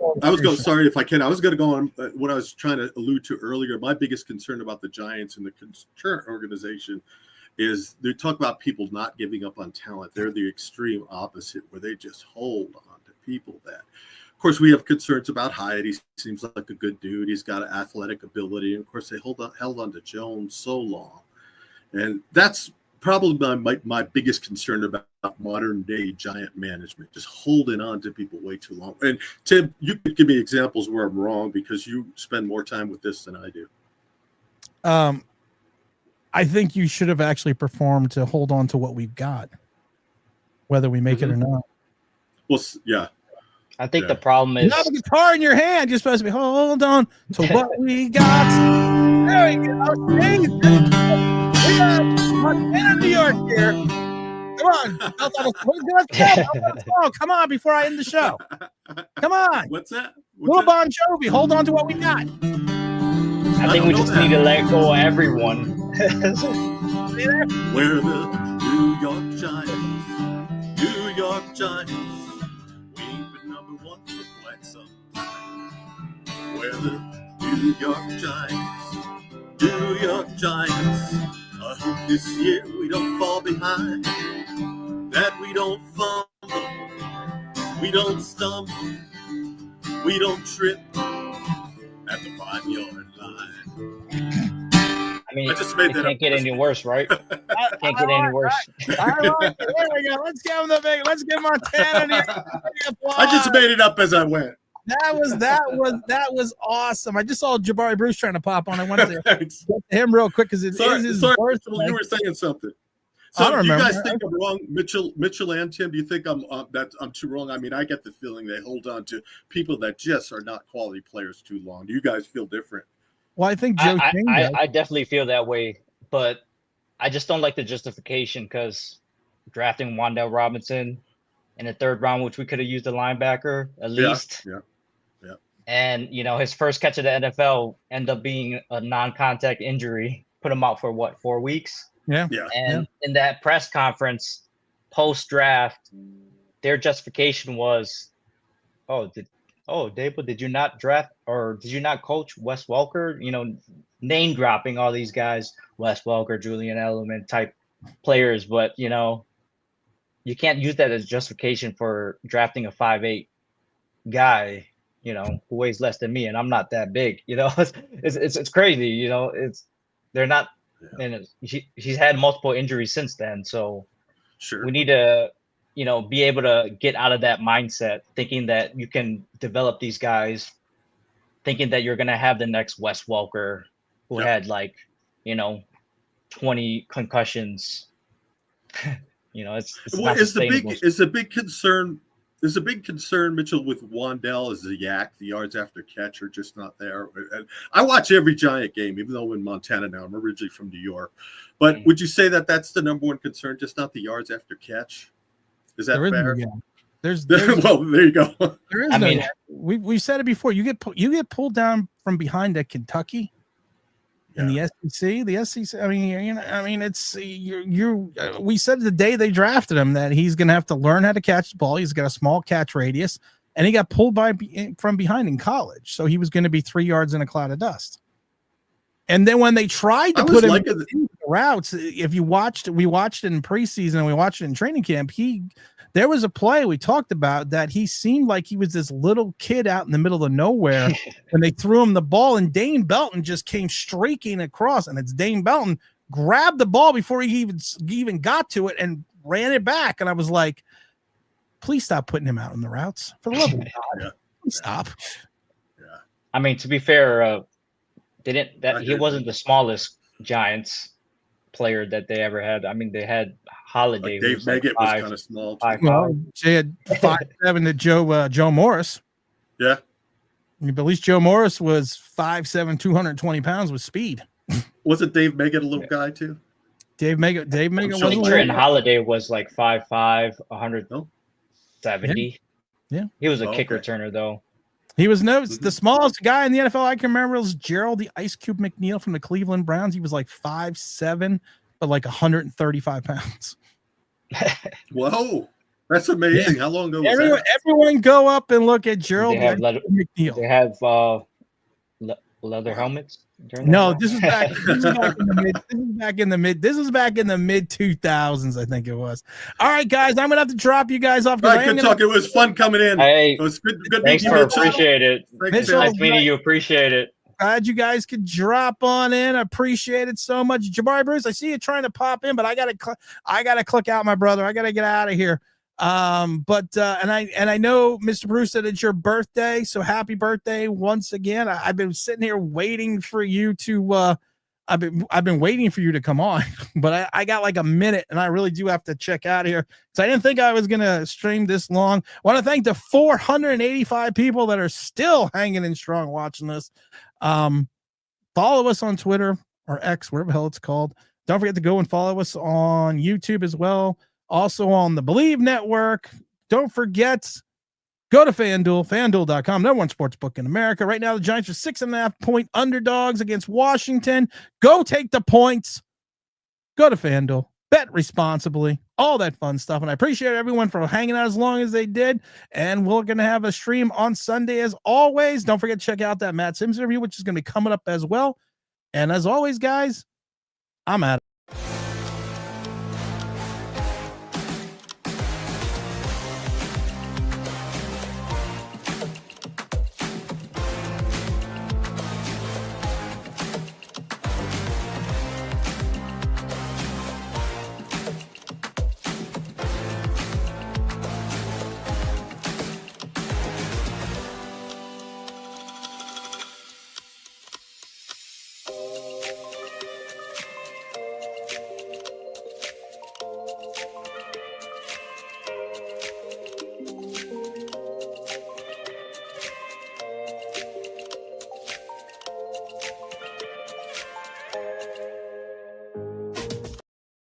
Sorry if I can. I was going to go on what I was trying to allude to earlier. My biggest concern about the Giants and the current organization is they talk about people not giving up on talent. They're the extreme opposite, where they just hold on to people that. Of course, we have concerns about Hyatt. He seems like a good dude. He's got an athletic ability. And of course, they held on to Jones so long. And that's probably my biggest concern about modern day Giant management, just holding on to people way too long. And Tim, you could give me examples where I'm wrong because you spend more time with this than I do. I think you should have actually performed to hold on to what we've got, whether we make it or not. Well, yeah. I think the problem is you have a guitar in your hand. You're supposed to be hold on to what we got. There you go. We got Montana, New York here. Come on. Come on before I end the show. Come on. What's that? Little Bon Jovi. Hold on to what we got. I think we just need to let go of everyone. We're the New York Giants. New York Giants. One for quite some time. We're the New York Giants, New York Giants. I hope this year we don't fall behind, that we don't fumble, we don't stumble, we don't trip at the 5-yard line. I mean, I just made that can't get any worse, right? Can't get any worse. I like it. There we go. Let's give Montana. I just made it up as I went. That was awesome. I just saw Jabari Bruce trying to pop on. I wanted to get to him real quick because it's his first. You were saying something. So I don't remember. You guys think I'm wrong, Mitchell and Tim? Do you think I'm too wrong? I mean, I get the feeling they hold on to people that just are not quality players too long. Do you guys feel different? Well, I think Joe King does. I definitely feel that way, but I just don't like the justification because drafting Wan'Dale Robinson in the 3rd round, which we could have used a linebacker at least. Yeah. And, his first catch of the NFL ended up being a non-contact injury, put him out for 4 weeks? Yeah. And in that press conference, post-draft, their justification was, Dable, did you not draft or did you not coach Wes Welker? Name dropping all these guys, Wes Welker, Julian Edelman type players, but you can't use that as justification for drafting a 5'8" guy, who weighs less than me, and I'm not that big. It's crazy. They're not, and he's had multiple injuries since then, so sure we need to. Be able to get out of that mindset, thinking that you can develop these guys, thinking that you're going to have the next Wes Welker who had 20 concussions. It's a big concern. There's a big concern, Mitchell, with Wan'Dale is the yak, the yards after catch are just not there. And I watch every Giant game, even though I'm in Montana now. I'm originally from New York. But would you say that that's the number one concern, just not the yards after catch? Is that fair? There's well, there you go. There is. I mean, we said it before. You get pulled down from behind at Kentucky. in the SEC. The SEC. I mean, it's we said the day they drafted him that he's going to have to learn how to catch the ball. He's got a small catch radius, and he got pulled from behind in college, so he was going to be 3 yards in a cloud of dust. And then when they tried to put him in the routes, if we watched it in preseason and we watched it in training camp, there was a play we talked about that he seemed like he was this little kid out in the middle of nowhere when they threw him the ball, and Dane Belton just came streaking across, and it's Dane Belton grabbed the ball before he even got to it and ran it back. And I was like, please stop putting him out on the routes. For the love of God, please stop. Yeah. I mean, to be fair, he wasn't the smallest Giants player that they ever had. I mean, they had Holiday. Dave Meggett was kind of small. They had 5'7" to Joe Morris. Yeah. But at least Joe Morris was 5'7", 220 pounds with speed. Wasn't Dave Meggett a little guy too? Dave Meggett was. Trenton Holiday was like 5'5", 170. Yeah. He was a kick returner though. He was the smallest guy in the NFL I can remember was Gerald the Ice Cube McNeil from the Cleveland Browns. He was like 5'7", but like 135 pounds. Whoa, that's amazing. Yeah. How long ago was that? Everyone go up and look at Gerald McNeil. They have leather helmets. No, this is back in the mid 2000s, I think it was. All right, guys, I'm gonna have to drop you guys off. All right, good talk. It was fun coming in. Hey, it was good thanks for appreciate it. Nice meeting you. Appreciate it. Glad you guys could drop on in. Appreciate it so much. Jabari Bruce, I see you trying to pop in, but I gotta click out, my brother. I gotta get out of here. And I know Mr. Bruce said it's your birthday, so happy birthday once again. I've been sitting here waiting for you to I've been waiting for you to come on, but I got like a minute and I really do have to check out of here. So I didn't think I was gonna stream this long. I want to thank the 485 people that are still hanging in strong watching this. Follow us on Twitter or X, whatever the hell it's called. Don't forget to go and follow us on YouTube as well. Also on the Believe Network. Don't forget, go to FanDuel, FanDuel.com, #1 sports book in America. Right now, the Giants are 6.5-point underdogs against Washington. Go take the points. Go to FanDuel. Bet responsibly. All that fun stuff. And I appreciate everyone for hanging out as long as they did. And we're going to have a stream on Sunday as always. Don't forget to check out that Matt Sims interview, which is going to be coming up as well. And as always, guys, I'm out.